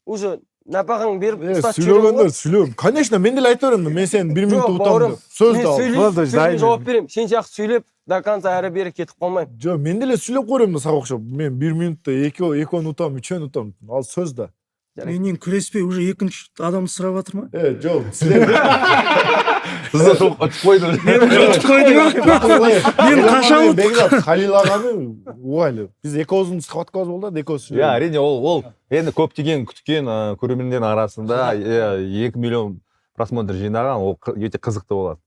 уже напағаң беріп ұстап жүремін ғой. Сүйлөгөндөр. Конечно, мен деле айтып берем, мен сен 1 минутта Жоқ, утам бауырым, деп. Сөз мен да ал. Болды, сөзіме дайын. жауап беремін. Сен сияқты сөйлеп, до конца әрі бері кетіп қалмаймын. Жо, мен деле сүйлөп көрөм да сага окшоп. Мен 1 минутта 2 утам, 3 утам. Ал сөз да. Менен күреспей уже екінші адамды сұрап жатыр ма? Жо, силер Сізді ұтып қойды. Мен қашан Бекзат Халил аганы угайлы. Биз экөөбүздүн схваткабыз болду да, экөөбүз. Иә, әрине ол енді көптеген күткен көрермендердің арасында 2 миллион просмотр жинаған, ол өте қызықты болады.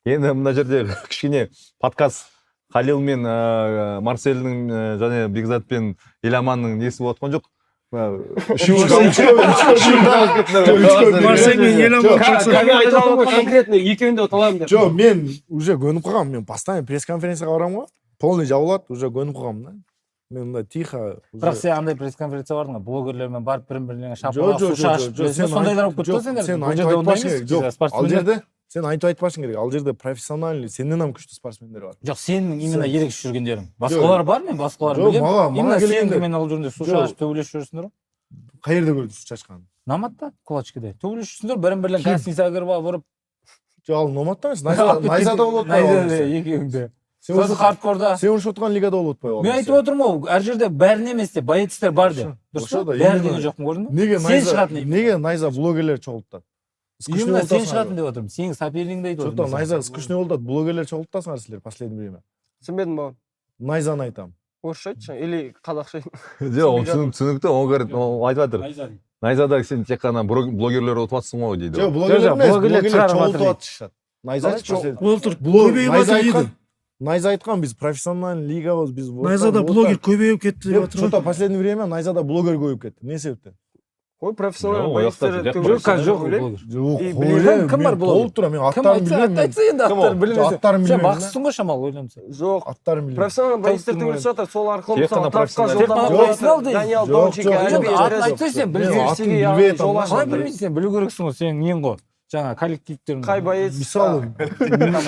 Енді мына жерде кішкене подкаст Халил мен Марселдің және Бекзат пен Эйламанның несі болып жатқан жоқ. Марсель мен Эйламан Конкретно екеуін де ұталамын деп. Жо, мен уже көнүп калгам. Мен постоянно пресс-конференцияга барам го. Полный жабылат, уже көнүп калгам да. Мен мында тихо. Бірақ сен андай пресс-конференция бардың ғой, блогерлермен барып бірін-біріне Жо, шапалақ, жо, су жо, шашып, жо, білесің бе, сондайлар болып кетті ғой сендер. Сен Бұл айтып жерде ондай айтпашың емес, керек. Жок, ал спортсмендер. жерде сен айтып айтпашың керек. Ал жерде профессиональный, сенден ham күчтүү спортсмендер бар. Жоқ, сенің именно ерекше жүргендерің. Басқалар бар, мен басқаларын Жоқ, білемін. маған Именно келгенде- сенімен ол жерде су Жоқ. шашып төбелесіп жүрсіңдер ғой. Каерде көрдүң су чачканын? Наматта, кулачкада. Төбелесіп жүрсіңдер, бірін-бірін Ким? гостиницаға кіріп алып ұрып. Жо, ал Номатта эмес, Найзада болуп Найзада атпайбы? екеуіңде. Сен Сосын хардкорда. Сен урушуп аткан лигада болуп атпайбы? Мен айтып отырмын ғой, әр жерде бәрін емес деп, боецтер бар деп. Дұрыс Ошо па? да, Бәрі именно. деген жоқпын, көрдің бе? Неге Сен Найза, шығатын деймін. неге Найза блогерлер чогултат? Именно сен шығатын деп отырмын. Сенің сопернигіңді айтып Что-то отырмын. Найза скучный болуп, блогерлер чогултасыңар силер последнее время. Түсінбедім бауырым. Найзаны айтам. Орысша айтшы, или қазақша. Жоқ, ол түсінікті, ол айтып жатыр. Найзада сен тек қана блогерлер ұтып жатсың ғой дейді. Жо, блогерлер эмес, блогерлер блогерлер чыгарып чогултуп атыр. атышат. Найза Болтур Блог көбейіп Найза жатыр айткан. дейді. Найза айткан, біз профессиональный лигабыз, біз Найзада блогер көбейіп кетті деп жатыр Что-то ғой. последнее время Найзада блогер көбөйүп кетти. Не себептен? Ой, профессионал Жоқ, боецтер ояқта Жоқ, қазір жоқ ойлаймын. блогер. Жок, И блогер. кім бар блогер? Болуп тура, мен Кім аттарын айтса, билбейм. айтса енді аттарын білмесең. Аттарын Сен билбейм. бақсысың ғой шамалы ойланса. Жоқ, Аттарын билбейм. профессионал боецтер Тек төбелесіп жатыр, сол арқылы Тек мысалы қана трапқа профессионал. жолдама Тек қана профессионал дейді. Даниэл Жоқ, Дончикке жоқ, әлі жоқ, атын береді. айтсай сен Мен білесің. атын Сиге билбей яғни атам жол да. ашады. Қалай білмейсің, сен білу керексің ғой, сенің нең ғой. Жаңа коллективтерің. Қай боец? Мисалы,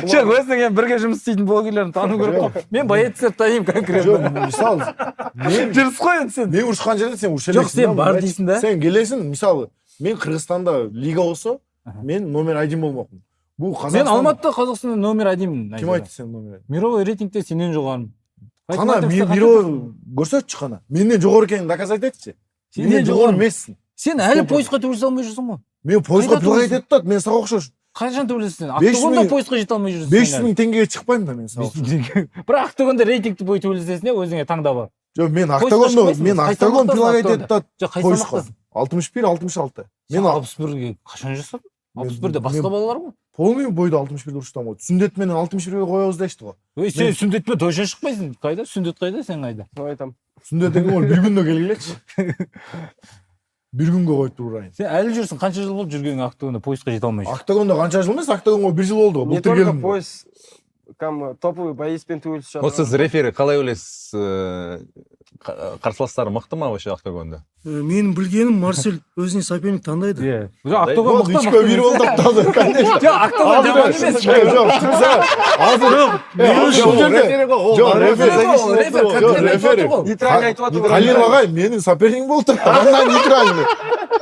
Жоқ, өзің бірге жұмыс істейтін блогерлерін тану керек қой. Мен боецтерді танимын конкретно. жок, мисалы, мен Дұрыс қой енді сен. мен урушкан жерде сен уруша Жоқ, элексиң сен да, бар мындай. дейсің да. Сен келесің, мисалы, мен Кыргызстанда лига болсо, мен номер 1 болмокмун. Бул Мен Казакстан. Алматыда Қазақстанда номер 1-мін. Ким айтты сен номер 1? Мировой рейтингте сенен жоғарымын. Кана, мен бирөө көрсөтчү кана. Менден жогору экенин доказать этчи. Сенен Менден жогору жоғарым. эмессиң. Сен әлі поисқа төбелесе алмай жүрсің ғой. Мен поезға Қайда прилагать тұрсың? етіп мен сага окшош. Қашан төбелесің сен? 500 Октогонда мың- поисқа жете алмай жүрсің. 500 000 теңгеге чыкпайм да мен сага. Бірақ Октогонда рейтингті бой төбелесесің де өзіңе таңдап ал. Жок, мен Поезға октагондо, шықпайсың, мен қай октагон салмақтасың прилагать октагонда? етіп Жоқ, қай поисқа. салмақтасың? 61, 66. Мен Мен 61-ге қашан жасадың? 61-де басқа балалар ғой. полный бойды 61 уруштам ғой. Сүндет менен 61-ге коебуз дешти го. Ой, сен сүндетпен точно шықпайсың. Қайда? Сүндет қайда, сен қайда? Айтам. Сүндет деген ол бир күндө келгилечи. Бир күнгө коюп турайын. Сен әлі жүрсің, қанша жыл болды жүргенің Октогонда поисқа жете алмай жүрсің? Октагондо канча жыл эмес, октагонго 1 жыл болду. Не Былтыр только келдим. пояс, кәдімгі топовый боецпен төбелесіп жатыр. Вот сіз рефери қалай ойлайсыз, қарсыластары мықты ма вообще октагонда? Менің білгенім Марсель өзіне соперник таңдайды. Иә. Октагон Вот 3-1 болды аптады, конечно. Жоқ, октагон жаман емес. Нейтральный айтып жатыр ғой. Халил ағай, менің сопернигім болып тұр. Андан нейтральный.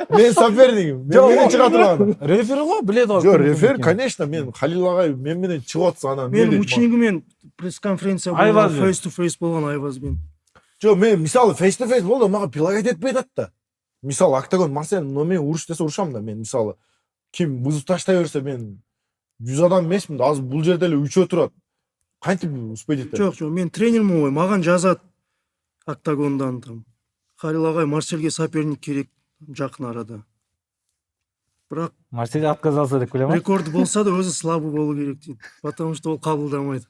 Мен сопернигім. Менен шыға тұрған. Рефери ғой, біледі ғой. Жоқ, рефер, конечно, мен Халил ағай менен шығып жатса ана. Менің ученигімен пресс-конференция болған, Айвазбен. face-to-face болған Айвазбен. Жоқ, мен мысалы face-to-face болды, маған прилагать етпей жатты да. Мысалы октагон Марсель, но мен ұрыс десе ұрышамын да. Мен мысалы ким бұзып таштай берсе мен 100 адам емеспін, аз бұл жерде эле 3 тұрады. Қайтып успеть етеді? Жоқ, мен тренермін ғой, маған жазады октагондан там. Халил ағай, Марсельге соперник керек жақын арада. Бірақ Марсель отказался деп ойлаймын. рекорд болса да өзі слабый болу керек дейді. Потому что ол қабылдамайды.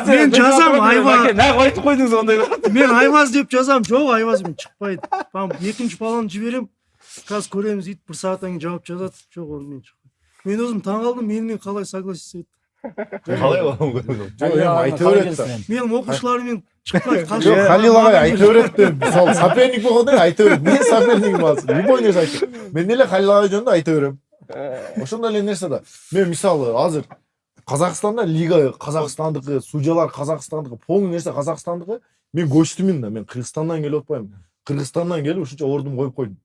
Мен жазам Айваз. Нақ айтып қойдыңыз ондайлар. Мен Айваз деп жазам. Жоқ, Айвазбен шықпайды. Там екінші баланы жіберем. Қазір көреміз дейді, бір сағаттан кейін жауап жазады. Жоқ, онымен шықпайды. Мен өзім таңғалдым, менімен қалай согласиться етті. Қалай ол? Айтып береді. Менің оқушыларымен шықпайды. Жоқ, Халил ағай айтып береді. Мысалы соперник болғанда айтып береді. Мен сопернигім алсын. Любой нәрсе айтып. Мен неле Халил ағай жөнінде айта берем. Ошондой эле нерсе да. Мен мисалы азыр Қазақстанда лига қазақстандыкы, судьялар қазақстандыкы, полный нерсе қазақстандыкы. Мен гоштымын да. Мен Кыргызстандан келип отпаймын. Кыргызстандан келип ушунча ордум коюп койдум.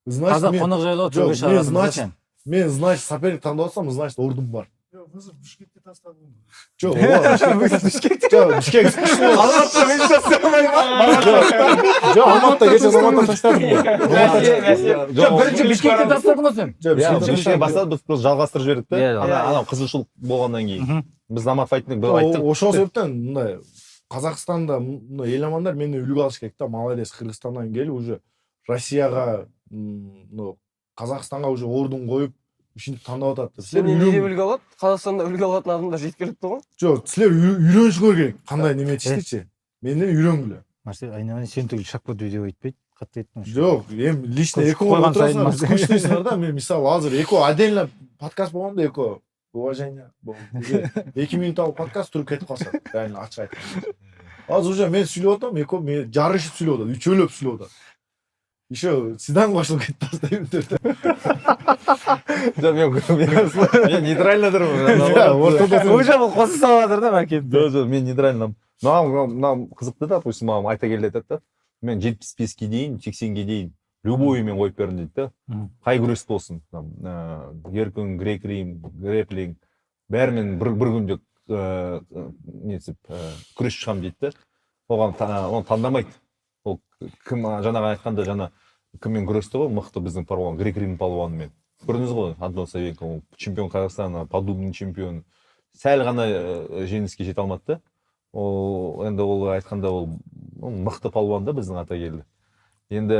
Значит, Қазақ қонақ жайлы Жоқ, өтіп мен, шығарады. мен значит соперник таңдап алсам, значит ордум бар. Өзі Бішкекте тастадым. Жоқ, Бишкек Жоқ, Алматыда кеше Алматыда таштадым. Бірінші Бішкекте тастадың ғой сен. Бішкек бастады, біз просто жалғастырып жібердік Иә, та. Анау қызығушылық болғаннан кейін. Біз намаз файтинг бір айттық. Ошол себептен мындай Қазақстанда мындай эл амандар мени үлгү алыш керек да. Молодец, Кыргызстандан келип уже Россияга, Қазақстанга уже ордун коюп ушинтип тандап атат. Сен неге үлгі алады? Қазақстанда үлгі алатын адамдар жеткілікті ғой. Жоқ, силер үйрөнүшүңөр керек. Кандай неме чечтичи? Менден үйрөнгүлө. Марсель айнабай сен түгіл шақпа видео айтпайды. Қатты айттың. Жоқ, эми лично эко қойған сайын отырасыңар, Марсель. скучныйсыңар да. Мен мисалы азыр эко отдельно подкаст болгондо эко уважение. 2 минут алып подкаст туруп кетип калса, реально ачык айтып. Азыр уже мен сүйлөп атам, эко мен жарышып сүйлөп атат, үчөөлөп сүйлөп атат. Еще Сидан кошулуп кетти тастайбын. Мен нейтральныдырмын. Уже бұл қоса салыватыр да бәке. Жоқ, мен нейтральным. Мынау қызықты да, допустим, маған айта келді айтады да. Мен 75-ге дейін, 80-ге дейін любой мен қойып бердім дейді да. Қай күрес болсын. Еркін, грек-рим, грэплинг. Бәрімен бір күнде күрес шығам дейді да. Оған таңдамайды. Ол кім жаңағы айтқанда жаңа кіммен күресті ғой, мықты біздің палуан, грек-рим палуанымен. Көрдіңіз ғой, Антон Савенко, чемпион Қазақстана, подобный чемпион. Сәл ғана жеңіске жете алмады. Енді ол айтқанда ол мықты палуан да біздің ата келді. Енді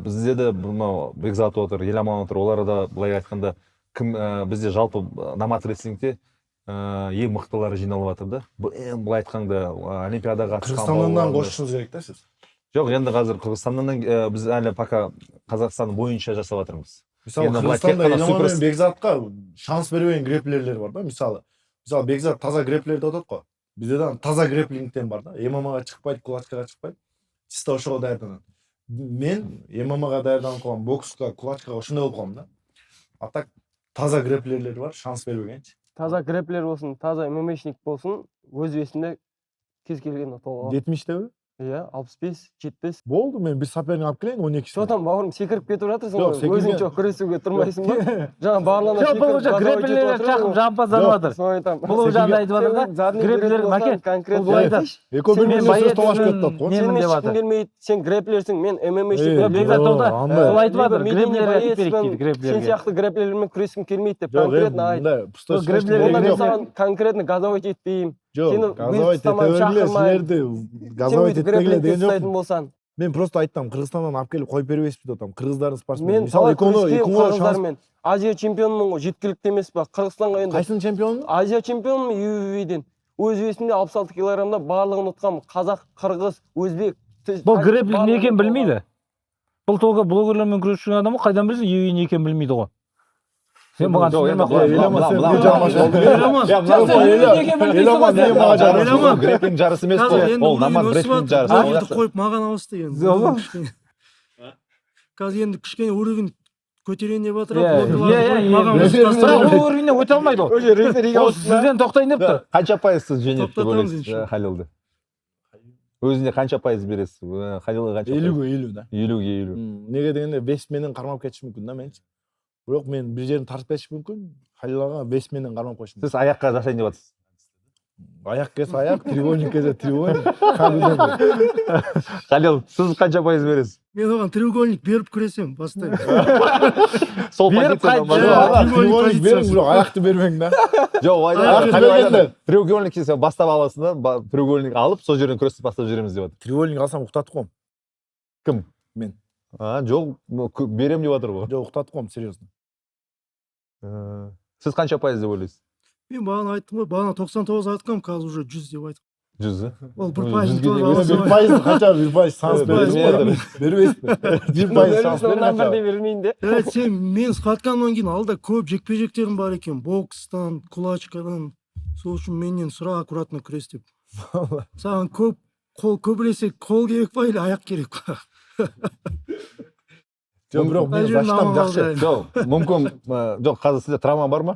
бізде де мынау Бекзат отыр, Еламан отыр, олар да былай айтқанда бізде жалпы намат реслингте ең мықтылары жиналып жатыр да. Былай айтқанда Олимпиадаға Кыргызстандан кошушуңуз керек да сиз. Жоқ, енді қазір Қырғызстаннан біз әлі пока Қазақстан бойынша жасап жатырмыз. Мисалы Кыргызстанда Еламан мен Бекзатқа шанс бербеген грэплерлер бар да. Мисалы Бекзат таза грэплер деп атат го. Bizde de taza grappling'ten var da. MMA'ga çıkpaydı, kulaçkaga çıkpaydı. Чисто ошого даярданат. Мен ММА'га даярданып калгам, бокска, кулачкага ошондой болуп калдым да. А так таза грэплерлер бар, шанс бербегенчи. Таза грэплер болсун, таза ММАшник болсун, өз весинде кез келген ата алат. 70-теби? Иә, 65, 70. Болду, мен бир соперник алып келейин 12. Что там бауырым секирип кетип жатырсың Жоқ, ғой. Өзүң жок күрөсүүгө турмайсың ба? Жаңа баарлана Жоқ, бұл уже грэплерлер чакым жампазданып жатыр. Соны айтам. Бұл уже айтып жатыр да. Грэплерлер маке. Бұл айтат. Эко бир сөз талаш кетип атат го. Сен ешкім келмейді, сен грэплерсің, мен ММАшник. Бекзат тоқта. Бұл айтып жатыр. Грэплерлер айтып берейік дейді, грэплерлерге. Сен сияқты грэплерлермен күрескім келмейді деп конкретно айт. Онда мен саған конкретно газовать етпеймін. Жоқ, газовать етебегиле, силерди газовать етпегиле деген жокмун. болсаң. Мен просто айттым, Кыргызстандан алып келип коюп бербейсиз деп атам. Кыргыздардын спортсмени. Мен талай кыргыздармен Азия чемпионумун го, жеткиликтүү эмес ба? Кыргызстанга енді Кайсынын чемпиону? Азия чемпионумун UFC'ден. Өз весимде 66 килограммда барлыгын уткам. Казак, кыргыз, өзбек. Бұл грэплинг не екенін білмейді. Бул толго блогерлермен күрөшчү адам кайдан билсин ебейин экенин билмейди го. Сен буга греплинг жарысы эмес бул намаз греплинг жарысы коюп мага алыс деген. Казыр енді кішкене уровень көтерейин деп атыр. уровеньне өтө алмайды го. Уже рефериге Сизден токтойн деп тур. Канча пайыз сиз жеңет деп Токтотамыз ойлойсуз иншалла. Халилди? Өзүнө канча пайыз бересиз? Халилга канча? 50 да. 50. Неге дегенде 5 менен кармап кетиши мүмкүн да менчи. Бирок мен бир жерин тартып кетиши мүмкүн. Халилга 5 менен кармап коюшум. Сиз аякка жашайын деп атасыз. Аяк кесе аяк, треугольник кесе треугольник. Халил, сиз канча пайыз бересиз? Мен оған треугольник беріп күресем, бастайын. Сол Беріп позициядан қайт- бар. Треугольник бериң, бирок аякты бермең да. Жок, Аяк Халил бергенде. айтады. Треугольник сен бастап аласың да, треугольник алып, сол жерден күрөстү бастап жиберемиз деп атат. Треугольник алсам уктатып коем. Ким? Мен. Жок, берем деп атыр го. Жок, уктатып коем, серьезно. Сиз канча пайыз деп ойлойсуз? Мен бағана айттым ғой, бағана 99 айткам, қазір уже 100 деп айттым. 100. Ол бір Жүзге пайызын деген тоже аласың. 1% канча 1% санс бербейсиз. бербейсизби? 1% санс Ондан бербейсизби? бірде бермейін де. Сен мен сатқаннан кейін алда көп жекпе-жектерім бар екен. Бокстан, кулачкадан. Сол үшін менен сұра аккуратно күрес деп. Саған көбіресе қол керек па или аяқ керек па? Жок, бирок мен заштам жакшы. Жок, мүмкүн, жок, азыр сизде травма бармы?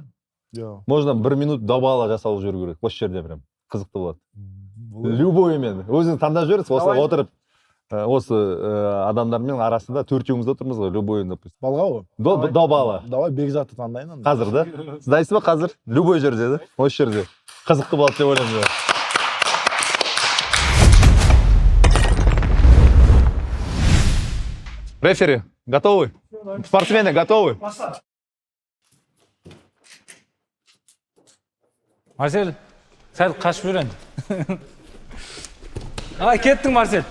Жок. Можно 1 минут добала жасалып жүрүү керек. Ошол жерде прям кызыктуу болот. Любой мен. Өзүңүз тандап жибересиз, осылай отырып. Осы адамдар менен арасында төртөөңүз отурмуз го, любой, допустим. Балгабы? Добала. Давай Бекзатты тандайын анда. Казыр да? Сиздайсызбы казыр? Любой жерде да? Ошол жерде. Кызыктуу болот деп ойлойм. Рефери, готовы? Спортсмены готовы? Марсель, сәл қашып жүр енді. Кеттің, Марсель.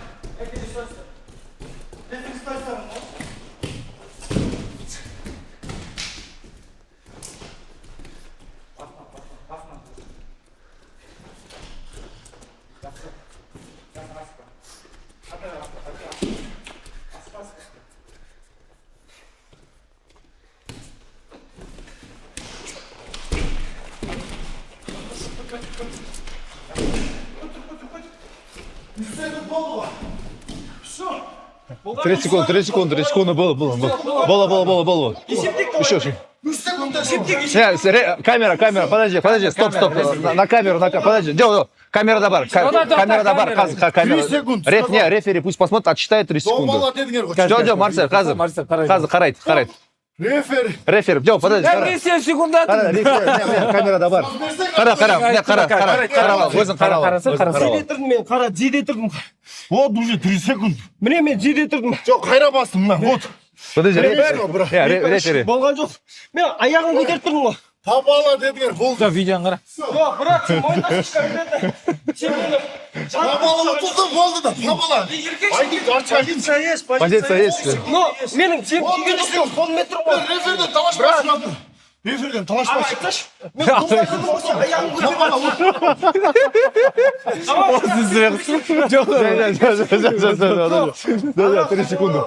Тридцать секунд, было. Еще. Камера, подожди, стоп. На камеру, подожди, делай. Камера да бар. Рефери пусть посмотрит, отсчитает 30 секунды. Жо, Марсель, қазір қарайды. Рефери, жо, подожди. 50 секунда. Камера да бар. Қара, өзің қара. Зиде тұрдым мен, қара, зиде тұрдым. Вот уже 3 секунд. Міне мен зиде тұрдым. Жоқ, қайра бастым мына, вот. Подожди, рефери. Болған жоқ. Мен аяғын көтеріп тұрдым ғой. Папала дедіңер, болды. Видеоны қара. Жоқ, брат, сен мойнына шыққан берді. Сен мені... Папала ұтылды, болды да, папала. Позиция есть. Позиция есть. Но менің жем тиген жоқ, қол метр ғой. Реферден талашпасын. Реферден талашпасын. Айтсашы, мен қолға тұрдым ғой, сен аяғын көтеріп Да, 3 секунды.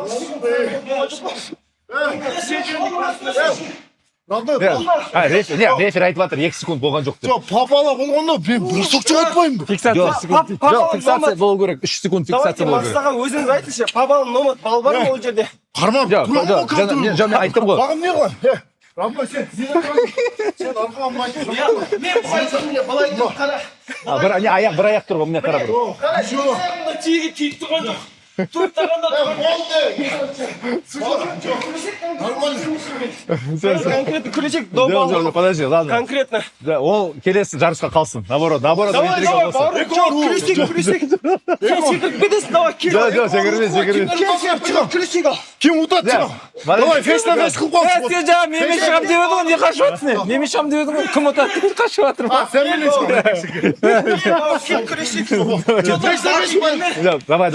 Рефери айтып жатыр, 2 секунд болған жоқ деп. Жоқ, папала болғанда мен бір соқчы айтпаймын ба? Фиксация болу керек, 3 секунд фиксация болу керек. Мақсаған өзіңіз айтыңызшы, папаның номер бал бар ма ол жерде? Қармап, Мен айттым ғой. бағым не ғой? Рамбай, сен арқаға майын. Мен қойсам, балай деп қара. Бір аяқ тұр ғой, міне қара бір. Қара, сен тиге тиіп тұрған жоқ. Төрт тағанда тұрған конкретно күресек, добал. Подожди, ладно. Конкретно. Ол келесі жарысқа қалсын. Наоборот, Давай, күресек. Сен секіріп кетесің, давай, кел. Жоқ, секірмей. Кел, күресек ал. Кем ұтады саған? Давай, фейс-на-фейс қылып қалшы. Сен жаңа неме шығам деп едің ғой, не қашып жатырсың? Неме шығам деп едің ғой, кім ұтады деп қашып жатыр ма? Сен білесің. Кел, күресек. Давай.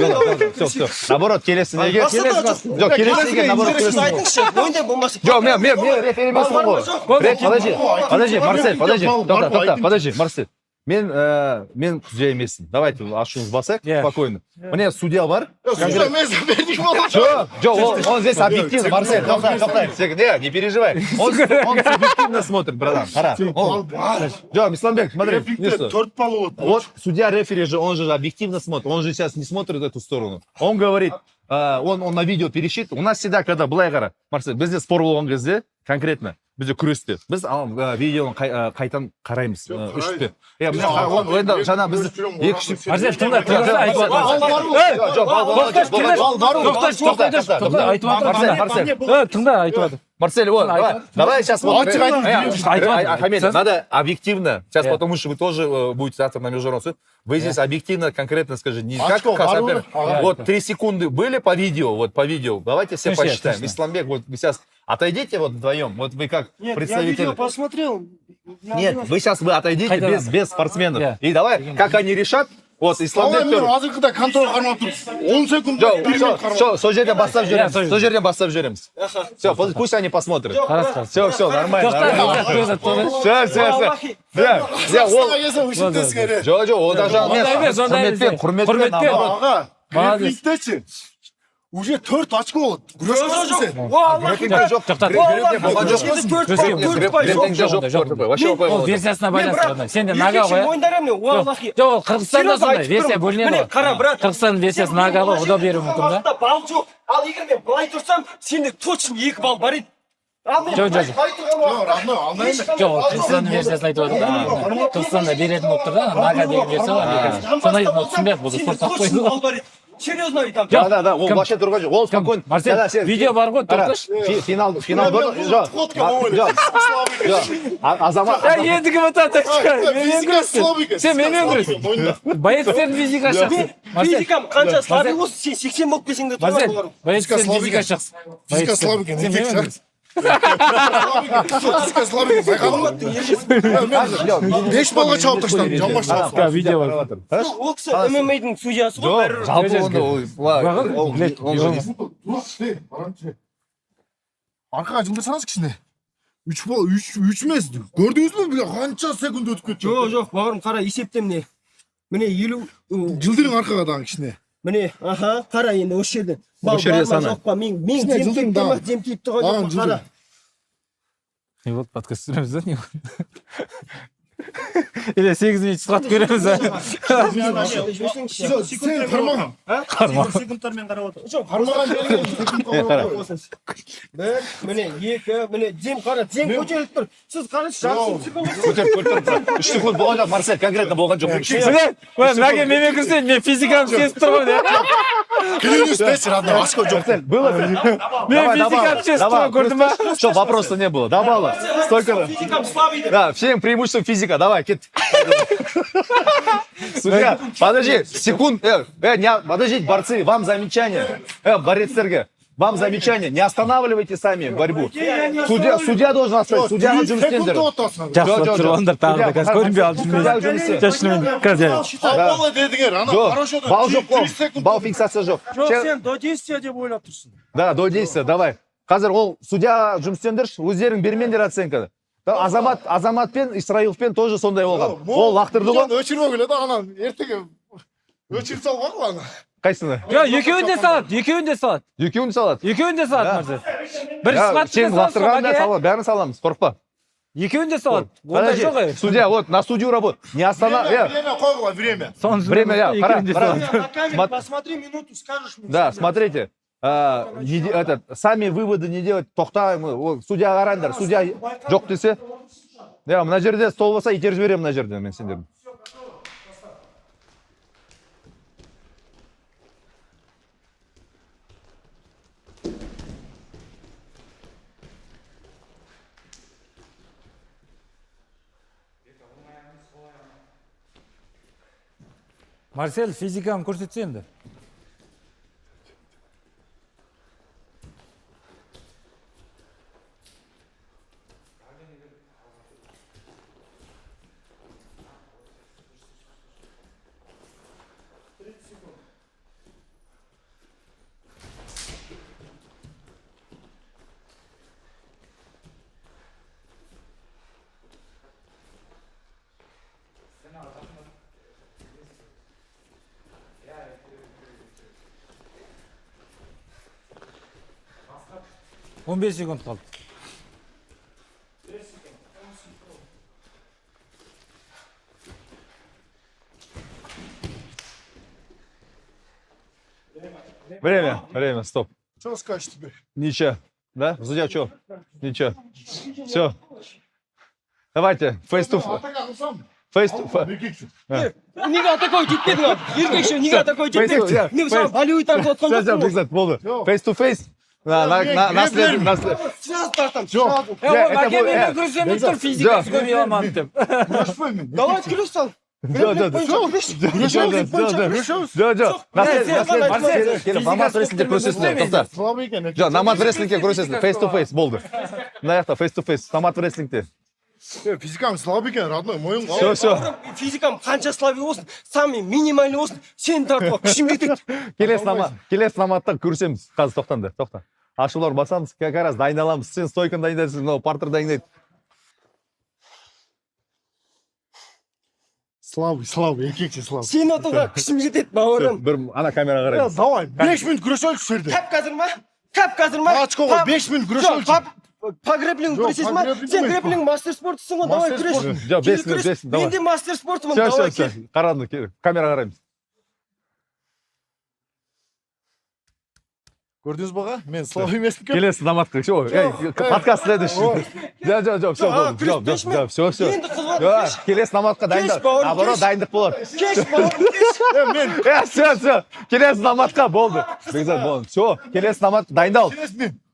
Все. Наоборот, келесінеге. Жоқ, келесінеге, наоборот, келесінеге. Айтыңызшы, ойында болмасын. Жоқ, мен рефери емеспін ғой. Подожди, Марсель, подожди. Тоқта, подожди, Марсель. мен судья емеспін. Давайте ашуыңызды басайық, Иә. спокойно. Мне судья бар. Судья мен соперник болған. Жоқ, он здесь объективно, Марсель, тоқтай, не переживай. Он субъективно смотрит, братан, қара. Жоқ, Исламбек, смотри, Төрт балл болды. вот судья рефери же, он же объективно смотрит, он же сейчас не смотрит эту сторону. Он говорит, он на видео пересчитывает. У нас всегда, когда былай қара, Марсель, бізде спор болған кезде, конкретно, бізде күресте, біз видеоны қайтан қараймыз, үште. Енді жаңа біз екі-үш... Марсель, тыңда, айтып тыңда, айтып Марсель, вот, давай сейчас вот. Хамид, Сейчас. надо объективно, сейчас, Иә. потому что вы тоже будете завтра на международном суде, вы здесь объективно, конкретно скажите, не как Очко, соперник. Барур. Вот 3 секунды были по видео, давайте все Точно, посчитаем. точно. Исламбек, вот вы сейчас отойдите вот вдвоем, вот вы как представитель. посмотрел. Нет, вы сейчас отойдите без спортсменов. Иә. И давай, как они решат, вот Исламбек Мен тоже. азыркыда контроль қармап тұрмын. 10 секунд. Сол жерден бастап Иә, жүреміз. Сол жерден бастап жүреміз. Все, пусть они посмотрят. Все, нормально. Жоқ, ол даже құрметпен наоборот. Аға, Молодец. репликтечі. Уже 4 очко болды. Күрес көрсін сен. Ол версиясына байланысты. Сенде нага ғой. Жоқ, ол Қырғызстанда сондай версия бөлінеді ғой. Қырғызстан версиясы нага ғой, ода беруі мүмкін да. Бал жоқ. Ал егер мен былай тұрсам, сенде точно 2 балл бар еді. Жоқ. Жоқ, ол Қырғызстанның версиясын айтып отыр да. Қырғызстанда беретін болып тұр да, нага деген версия бар. Америкасы. Сондай түсінбей бұл спортқа қойды ғой. Серьезно айтамын. Да, ол вообще тұрған жоқ. Ол спокойно. Марсель, видео бар ғой, тұртыш. Финал Азамат. Ендігі бұта тачка. Менен күресің. Сен менен күресің. Боецтердің физика жақсы. Физикам қанша слабый болсын, сен 80 болып келсең де тұрар боларым. Боецтердің физика жақсы. Физика слабый екен, Сен еркек менен шығар. күресің. Физика слабый екен, байқадың ба? 5 балға чауып таштадым, жамбас чауып. Видео бар. Ол кісі ММА-дің судьясы ғой. Жоқ, жалпы Арқаға жылдырсаңыз кішіне. 3 бал, 3 емес. Көрдіңіз бе? Қанша секунд өтіп кетті. Жоқ, бағырым қара есепте міне. Міне 50 Жылдырың арқаға дағы кішіне. міне, қара енді осы жерден. Осы жерде сана. Жоқ па, мен Кішіне жем жылдың тиіпті да. ма, жем тиіпті ғой Аған жоқ па, қара. Не болды, подкаст түсіреміз да, не болды? Или 8 минут сұхбат көреміз да. Сен қармаған. Секундтармен қарап отыр. Жоқ, Қармаған бір, міне, 2, міне, жем қара, жем көтеріліп тұр. Сіз қарашы, жарты секунд. 3 секунд болған жоқ, Марсель, конкретно болған жоқ. Міне, мынаге менен күрсен, мен физиканы сезіп тұрмын, иә. Келіңіз десі, родной, ашко жоқ. Мен физиканы сезіп тұрмын, көрдің ба? Что, вопроса не было, да, балла? Столько... Физикам слабый деп. Да, всем преимуществом физика, давай, кет. Судья, подожди, секунд, подождите, борцы, вам замечание, борецтерге, вам замечание, не останавливайте сами борьбу. Судья должен оставить, судья жұмыс істеңдер. Жақсы тұрғандар тағы да қазір көрінбей алып жүрмейді. Шашынымен, қазір. Балы дедіңер, ана Жоқ, бал жоқ қой, бал фиксация жоқ. Жоқ, сен до 10 деп ойлап тұрсың. Да, до действия, давай. Қазір ол судья жұмыс істеңдерші, өздерің бермеңдер оценканы. Азаматпен, Исраиловпен тоже сондай болған. Ол лақтырды ғой. Өчірмеу келеді, ана ертеге өчіріп салған ғой ана. Қайсыны? Жоқ, екеуін де салады. Екеуін салады. Екеуін де салады, Марсель. Бір Сен лақтырған да салады, бәрін саламыз, қорықпа. Екеуін де салады. Ондай жоқ ай. Судья, вот, на судью работа. Не останавливай. Время қойғыла, время. Время, қара. Посмотри минуту, скажешь мне. Да, смотрите. Сами выводы не делать, тоқтаймы, судья қараңдар, судья жоқ десе. Мына жерде стол болса, итеріп жіберемін мына жерде мен сендерді. Марсель, физиканы көрсетсе енді. Он 15 секунд kaldı. Время, стоп. Что скажешь теперь? Ничего. Да? Судья, что? Ничего. Все. Давайте, face to face. Неге атакой жетпедің ал? Еркекше, неге атакой жетпедің? Мен саған Болливуд тартып отқан Все, жоқпын ғой. Бекзат, болды. Face to face. Наслед. Сразу тартам. Мен күресемін тұр физикасы көбей алмады деп. Давай күрес сал. Намаз реслингке күресесіңдер, тоқта. Слабый екен. Жоқ, намаз реслингке күресесіңдер, face to face, болды. Мына жақта face to face, намаз реслингте. Физикаң слабый екен, родной, мойын Все. Физикам қанша слабый болсын, самый минимальный болсын, сені тартып ал, күшім жетеді. Келесі намазда көрсеміз. Қазір тоқтаңдар, тоқта. Ашулар басамыз, как раз дайындаламыз. Сен стойканы дайындайсың, мынау партер дайындайды. Слабый, еркекше слабый. Сені отуға күшім жетеді, бауырым. Бір ана камераға қараймыз. Давай, 5 минут күреселік жерде. Тап қазір ма? Очкоға 5 минут күреселік. По грэплингу күресесің ма? Сен грэплинг мастер спортысың ғой, давай күрес. Жоқ, 5 минут, давай. Мен де мастер спортымын, давай кел. Қарады, камераға қараймыз. Көрдіңіз баға? Мен слабый емеспін екен. Келесі намазға, подкаст следующий. Жоқ, все. Енді қызғады, Келесі намазға дайындық. бауырым, Наоборот, кеш. дайындық болады. кеш бауырым, кеш. Все. Келесі намазға болды. Бекзат, болды. Все, келесі намазға дайындал.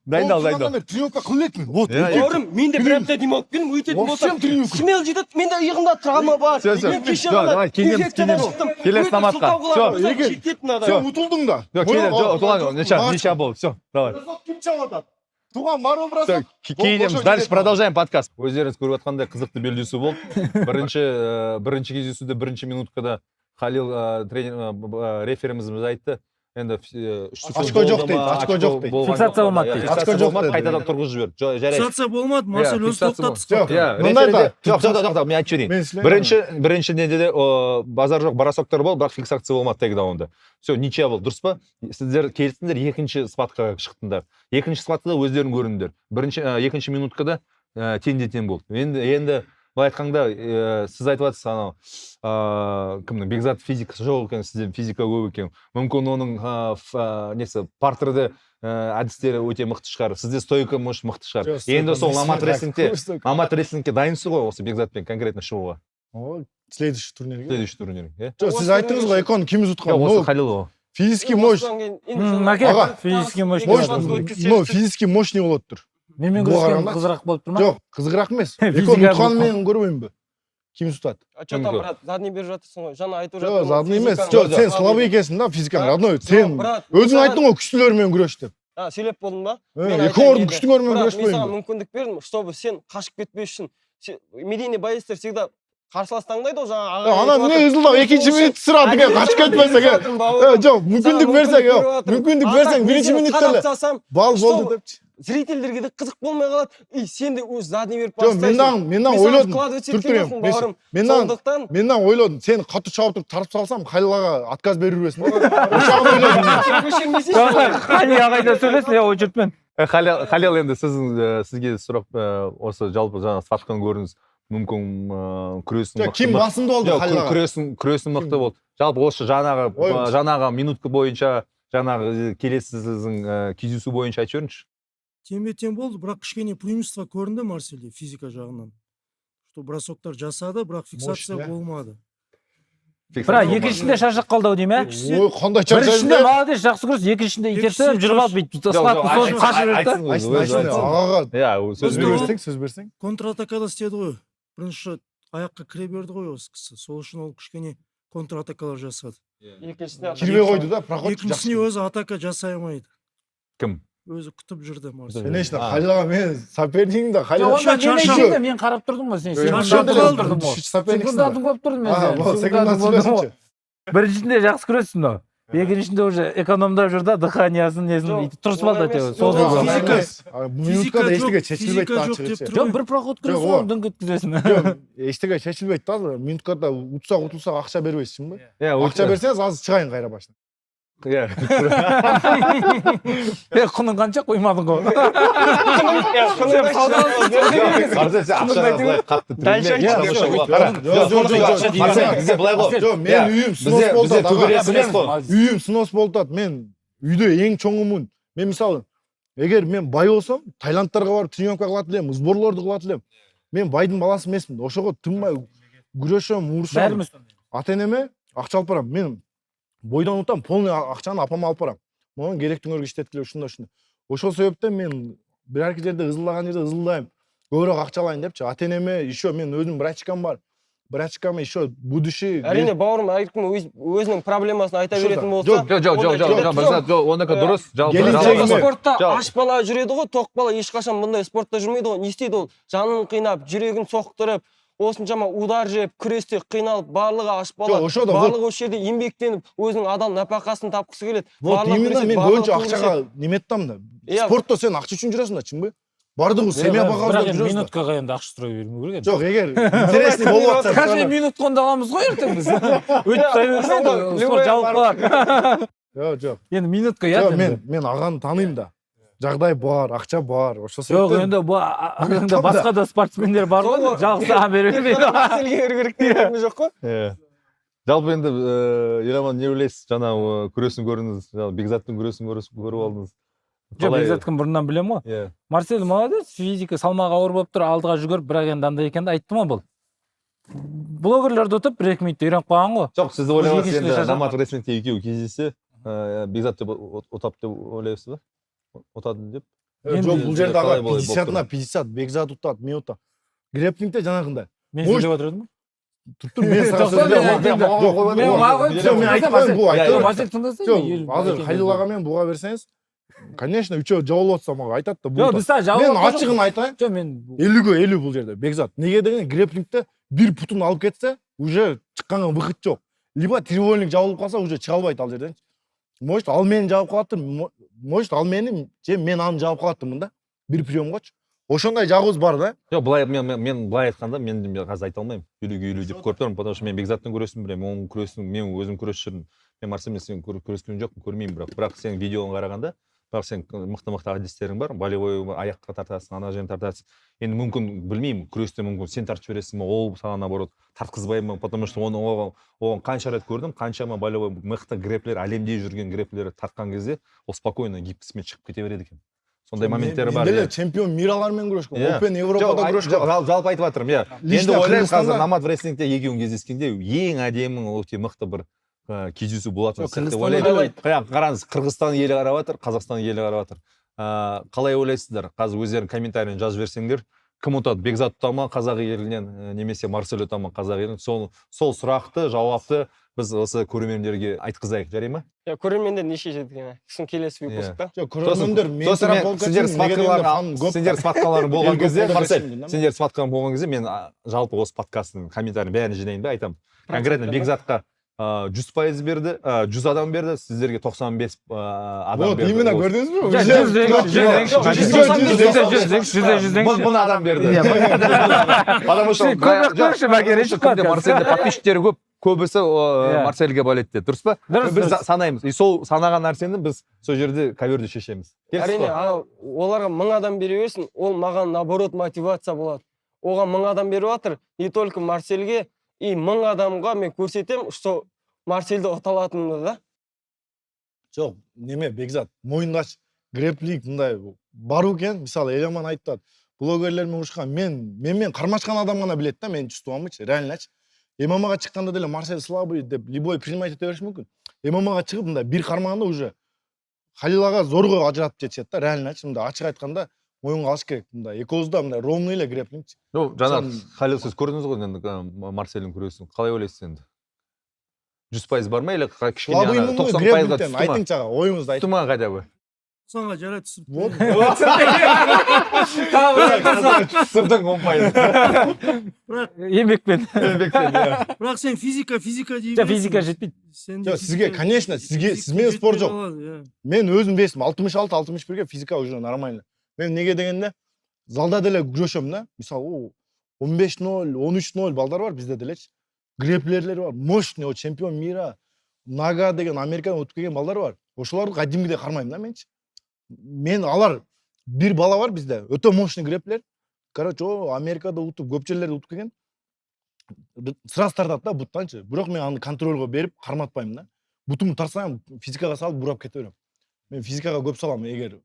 Дайындал. Тренировка қылмайды мен. Вот. Бауырым, мен де бір апта демалып келдім, өйтетін болсам, смел жетеді, мен де иығымда травма бар. Мен кеше ғана инфекциядан шықтым. Келесі намазға. Все. Жететін адам. Сен ұтылдың да. Ничего болды. Все, давай. Кім чаватады? Туған бар образы. Кейінеміз, дальше продолжаем подкаст. Өздеріңіз көріп жатқандай қызықты белдесу болды. Бірінші кездесуде бірінші минуткада Халил реферіміз айтты. Енді Очко жоқ дейді. Фиксация болмады дейді. Очко жоқ дейді. Қайтадан тұрғызып жіберді. Жарайды. Фиксация болмады, Марсель өзі тоқтатты. Жоқ, мен айтып жіберейін. Бірінші недеде базар жоқ, барасоктар болды, бірақ фиксация болмады тегдаунда. Все, ничья болды, дұрыс па? Сіздер келістіңдер, екінші спатқа шықтыңдар. Екінші спатта өздерің көріндіңдер. Екінші минуткада тең болды. Енді былай айтқанда, сіз айтып жатсыз анау кімнің Бекзат физикасы жоқ екен, сізде физика көп екен. Мүмкін оның несі партерде әдістері өте мықты шығар. Сізде стойка может мықты шығар. Енді сол намат реслингке дайынсыз ғой осы Бекзатпен конкретно шығуға. Следующий турнирге. Жоқ, сіз айттыңыз ғой, экон кіміз ұтқан? Осы Халил ғой. Физический мощь. Маке, физический мощный. Физический мощный болып тұр. Менімен күрескен қызырақ болып тұр ма? Жоқ, қызығырақ емес. Экон ұтқанын мен көрмеймін бе? Кім ұтады? А что там, брат, задний беріп жатырсың ғой, жаңа айтып Жоқ, жатырмын. задний емес. Жоқ, сен слабый екенсің да, физикаң, родной. Сен өзің айттың ғой, күштілермен күрес деп. Сөйлеп болдың ба? Екі орын күштілермен күрес Мен саған қойын. мүмкіндік бердім, чтобы сен қашып кетпес үшін. Медийный боецтер всегда қарсылас таңдайды ғой, жаңа Ана не ызылдап, екінші минут сұрады, қашып кетпесең. Жоқ, мүмкіндік берсең, мүмкіндік берсең, бірінші минуттелі. Бал болды деп. Зрительдерге де қызық болмай қалады. И сен де өз задний беріп Жоқ, менен ойладым. бауырым. Менен ойладым. Сен қатты шауып тұрып тарып салсам, Халилаға отказ беріп жүресің. Ошағын ойладым. Халил ағайда сөйлесін, ой жұртмен. Халил, енді сізге сұрақ осы жалпы жаңа спатқан көріңіз. Мүмкін күресін мықты. Кім басымды болды Халилаға? Күресін мықты болды. Жалпы осы жаңағы минутка бойынша, жаңағы келесі сіздің кездесу бойынша айтып жіберіңізші. Тең болды, бірақ кішкене преимущество көрінді Марсельде физика жағынан. Что бросоктар жасады, бірақ фиксация болмады. Бірақ екіншінде шаршап қалды ау деймін, ә? Ой, қандай Біріншінде шаршайды? молодец, жақсы көріс, екіншінде итерсем жүріп алып бүйтіп спаттың сосын қашып жіберді. Ағаға сөз берсең. Контратакада істеді ғой. Бірінші аяққа кіре берді ғой осы кісі. Сол үшін ол кішкене контратакалар жасады. Кірбей қойды да, проход Екіншісіне өзі атака жасай алмайды. Кім? Өзі күтіп жүрді Марсель. Конечно, Халилаға мен сопернигім да Мен қарап тұрдым ғой, сен секундатын көріп тұрдым мен. Біріншісінде жақсы көресің, Экинчисинде уже экономдоп жүр да, дыханиясын несин Жок, итип турсуп алды оңай әйтеуір. эмес. Созулуп Жок, алды. физика- Минутка да эчтеке чечилбейт да физика жок ачык деп эче. Жок, бир проход Жок, көрсөң ооба. дөңк өткүзөсүң. Жок, эчтеке чечилбейт да. Минуткада утсак утулсак акча бербейсиңби? иә Акча берсеңиз азыр чыгайын кайра башына. иә Кунуң канча коймадың го. Марсель сен ақшаны былай қатты Дальше түрме айтшы. бізде былай ғой Жок, мен үйүм снос бізде болуп атат. төбелес емес қой Үйүм снос болуп атат. Мен үйдө эң чоңумун. Мен мисалы эгер мен бай болсом, Таиландтарга барып тренировка кылат элем, сборлорду кылат элем. Мен байдын баласы эмесмин. Ошого тынбай күрөшөм, урушам. Бәріміз. Ата энеме акча алып барам. Мен бойдон утам, полный акчаны апама алып барам. Могу керектиңерге иштеткиле ушундай. Ошол себептен мен бир жерде ызылдаган жерде ызылдайм. Көбүрөөк акча алайын депчи. Ата энеме еще мен өзүм врачкам бар. Врачкам еще будущий. Әрине бауырым әркім өзінің проблемасын айта Что беретін да? болса. жоқ оныкі дұрыс Келіншегіме. Спортта Жау. аш бала жүреді ғой, тоқ бала ешқашан бұндай спортта жүрмейді ғой. Не істейді ол? Жанын қинап, жүрегін соқтырып, осыншама удар жеп, күресте қиналып, барлығы аш бала, Жоқ, ошо да, барлығы осы жерде еңбектеніп, өзінің адам нәпақасын тапқысы келеді. Вот Барлығы именно күреседі, мен барлығы көбүнчө төбелеседі. акчага неметтам да. Иә. Спортто сен акча үчүн жүрөсүң да, чынбы? Бардыгы семья Бірақ багажда енді жүрөсүң. минуткага енді ақша сұрай бермеу керек. Жок, эгер интересный болуп атса. Каждый минутконда аламыз ғой ертең біз. Өтіп тай берсең спорт жабылып қалады. Жок. Енді минутка Жок, ұят. мен аганы тааныйм да. Жагдай бар, акча бар. Ошол Жоқ, себептен. енді енді басқа да спортсмендер бар ғой. Жалғыз саған бере бермейді. Марсельге беру керек деген жоқ қой. жалпы енді еламан не ойлайсыз жаңағы күресін көрдіңіз бекзаттың күресін көріп алдыңыз Жоқ, бекзаттың бұрыннан білем ғой. иә Марсель молодец, физика салмағы ауыр болып тұр, алдыға жүгіріп, бірақ енді андай екенді айттым ғой бұл. Блогерлерді ұтып, 1-2 минутта үйреніп қалған ғой. жоқ сізді ойлайсыз екіншісіне енді шашып- намат рестлингте екеуі кездессе бекзат деп ұтап деп ойлайсыз ба ұтады деп Жок, бул жерде Қалай ага болып 50-на 50, бекзат утат, мен утам. Греплингте жанагындай. Мен Может- сөйлеп отырдым ба? Туруп мен сага Жоқ, мен айтып айтпайм, бул айтып Марсель тыңдасаң. Жок, азыр Халил ага менен буга берсеңиз, конечно, үчөө жабылып атса мага айтат да. Жоқ, біз саған жауап Мен бердік. ачыгын айтайын. Жоқ, мен 50-ге 50 бул жерде бекзат. Неге деген греплингте бир путун алып кетсе, уже чыкканга выход жок. Либо треугольник жабылып калса, уже чыга албайт ал жерден. Может, ал мени жабып калаттыр, может, ал мени, же мен аны жабып калаттырмын да. Бир приемгочу. Ошондой жагыбыз бар да. жоқ былай мен былай айтқанда мен қазір айта алмаймын 50-ге 50 деп көріп тұрмын потому что мен бекзаттың күресін білемін оның күресін мен өзім күресіп жүрмін мен марселмен сен күрескен жоқпын көрмеймін бірақ сенің видеоңа қарағанда бірақ сен мықты әдістерің бар болевой аяққа тартасың ана жерін тартасың енді мүмкін білмеймін күресте мүмкін сен тартып жібересің ба ол саған наоборот тартқызбай ма потому что оған қанша рет көрдім қаншама болевой мықты греплер әлемде жүрген греплер тартқан кезде ол спокойно гибкісімен шығып кете береді екен сондай моменттері бар Менде чемпион миралармен күрөшкөн, Иә. Open Европада күрөшкөн. жалпы айтып жатырмын иә Лично енді ойлаймын Қырғызстанда- қазір намат рестлингте екеуің кездескенде ең әдемі өте мықты бір кездесу болатын Жоқ, сияқты деп Қырғызстанда ойлаймын қараңыз қырғызстан елі қарап жатыр қазақстан елі қарап жатыр қалай ойлайсыздар қазір өздерің комментарийін жазып жіберсеңдер кім ұтады бекзат ұта ма қазақ елінен немесе марсель ұта ма қазақ елінен сол сұрақты жауапты біз осы көрермендерге айтқызайық жарай ма Көрермендер не шешеді екен? Кісін келесі выпускта. Жок, көрөрмөндөр мен сосын тарап мен болуп сендер кетсин, неге дегенде сендер сфаткаларың болған Ел көп кезде қолдап марсель берсең, да? сендер сфаткаларың болған кезде мен жалпы осы подкасттың комментарийін бәрін жинайын да айтамын конкретно бекзатқа 100% берді 100 адам берді сіздерге 95 адам Вот берді именно Осы- көрдүңүзбү? Мың адам берді потому что марсельде подписчиктері көп көбісі марсельге болет деді дұрыс па біз санаймыз и сол санаған нәрсені біз сол жерде коверді шешеміз Әрине, оларға 1000 адам бере берсін, ол маған наоборот мотивация болады. Оған 1000 адам беріп жатыр, не только Марсельге, и 1000 адамға мен көрсетем, что Марсельді ұта алатынымды да. Жок, неме бекзат, мойындач греплинг мындай бару экен, мисалы Элеман айтат, блогерлер менен урушкан, мен кармашкан адам гана билет да, мен чувствуамычы, реальночы. ММАга чыкканда деле Марсель слабый деп любой принимать эте бериши мүмкүн. ММАга чыгып мындай бир кармаганда уже Халил ага зорго ажыратып жетишет да, реальночы, мындай ачык айтканда моюнга алыш керек, мындай экөөбүз да мындай ровный эле греплинг. жаңа халил сіз көрдіңіз ғой енді марсельдің күресін қалай ойлайсыз енді 100% бар ма или кішкене Слабый 90% греплингтен түстү ма айтыңчы ага, оюңузду айтыңыз. түстү ма хотя бы Сага жарат сырт. Вот. Сырдың 10 пайыз. Еңбекпен. Бірақ сен физика дей Жа физика жетпейт. Сен Жоқ, сізге, конечно, сізмен спорт жоқ. Мен өзім бесім, 66-61-ге физика уже нормально. Мен неге дегенде, залда деле күрөшөм да. Мисалы, 15-0, 13-0 балдар бар бізде делечи. Греплерлер бар, мощный, чемпион мира, Нага деген Америкадан өтүп келген балдар бар. Ошоларды кадимгидей кармайм да менчи. Мен алар бир бала бар бізде, өтө мощный греплер. Короче, Америкада утуп, көп жерлерде утуп келген. Сразу тартат да буттанчы. Бирок мен аны контролго берип карматпайм да. Бутумду тарсам, физикага салып бурап кете берем. Мен физикага көп салам, эгер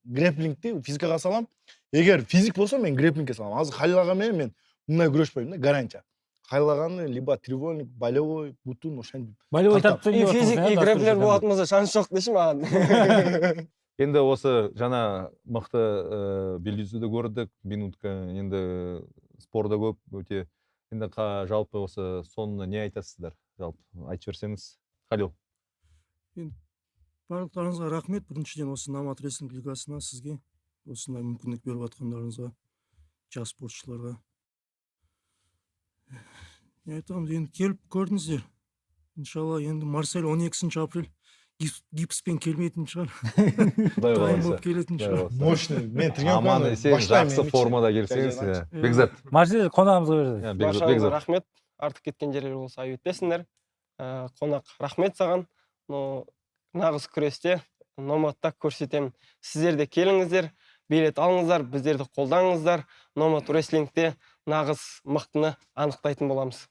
греплингти физикага салам. Эгер физик болсо мен греплингке салам. Азыр Халил ага менен мен мындай күрөшпөйм да, гарантия. Халил аганы либо треугольник, болевой, бутун ошентип. Болевой тартып И физик, и греплер болатын болса шанс жоқ деші маған. Енді осы жана мықты белдесуді көрдік, минутка, енді спорда көп өте. Енді жалпы осы соңына не айтасыздар? Жалпы айтып берсеңіз, Халил. Барлықтарыңызға рахмет. Біріншіден осы Намат рестлинг лигасына сізге осындай мүмкіндік беріп жатқандарыңызға, жас спортшыларға. Не айтамын, енді келіп көрдіңіздер. Иншалла, енді Марсель 12 апрель гипспен келмейтін шығар. Дайын болып келетін шығар. Мощный. Мен Аман тренировканы есен, жақсы формада келсеңіз. Бекзат. Марсель қонағымызға берді. Баршаңызға рахмет. Артық кеткен жерлер болса айып етпесіңдер. Қонақ рахмет саған. Нағыз күресте Номадта көрсетемін. Сіздер де келіңіздер, билет алыңыздар, біздерді қолдаңыздар. Номад рестлингте нағыз мықтыны анықтайтын боламыз.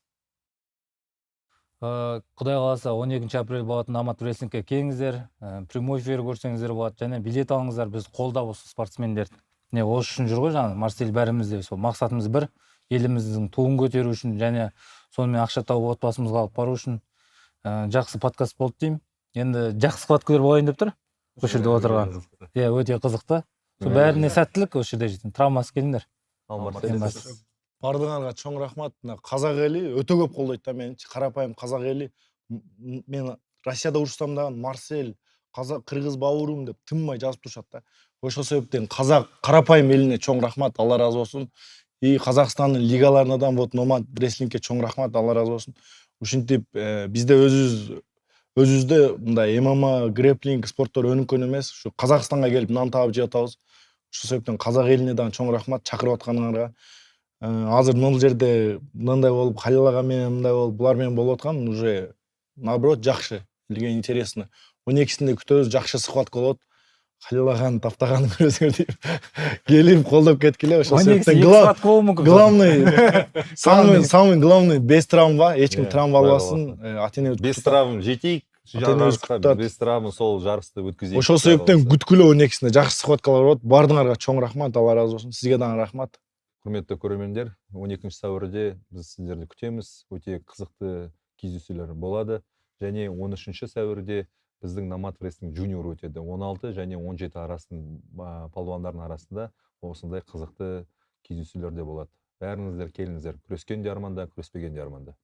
Құдай қаласа 12 апрель болатын Намат рестлингке келіңіздер, прямой эфир көрсеңіздер болады, және билет алыңыздар, біз қолдап осы спортсмендерді. Не осы үшін жүр ғой жаңа, Марсель бәрімізде сол мақсатымыз бір, еліміздің туын көтеру үшін, және сонымен ақша тауып отбасымызға алып бару үшін жақсы подкаст болды деймін. Енді жақсы қуаткерлер болайын деп тұр. Осы жерде отырған. Өте қызықты. Сол бәріне сәттілік осы жерде жетін. Травмасы келіңдер. Бардыңарға чоң рахмат. Қазақ елі өте көп қолдайды да мені. Қарапайым қазақ елі. Мен Россияда ұрыстам да Марсель, қырғыз бауырым деп тынбай жазып тұрышады да. Ошол себептен қазақ қарапайым еліне чоң рахмат, Алла разы болсын. И Қазақстанның лигаларына да вот Номад рестлингке чоң рахмат, Алла разы болсын. Ушинтип бизде өзүбүздө мындай ММА, грэплинг спорттор өнүккөн эмес. Ушу Казакстанга келип нан таап жеп атабыз. Ошол себептен қазақ еліне да чоң рахмат чакырып атканыңарга. Азыр бул жерде мындай болуп, Халил ага менен мындай болуп, булар менен болуп аткан уже наоборот жакшы, элге интересно. 12-синде күтөбүз, жакшы сухбат болот. Халил аганы таптаганы көрөсүңөр дейм. Келип колдоп кеткиле, ошол себептен самый главный без травма, эч ким травма албасын. Атене без травм жетейик. Без травма сол жарысты өткүзейик. Ошол себептен күткүлө 12-синде жакшы сухбаткалар болот. Бардыңарга чоң рахмат, Алла разы болсун. Сизге дагы рахмат. Құрметті көрермендер, 12 сәуірде біз сіздерді күтеміз. Өте қызықты кездесулер болады. Және 13 сәуірде біздің Номад рестлинг жуниор өтеді. 16 және 17 палуандардың арасында осындай қызықты кездесулер де болады. Бәріңіздер келіңіздер. Күрескен де арманда, күреспеген де арманда.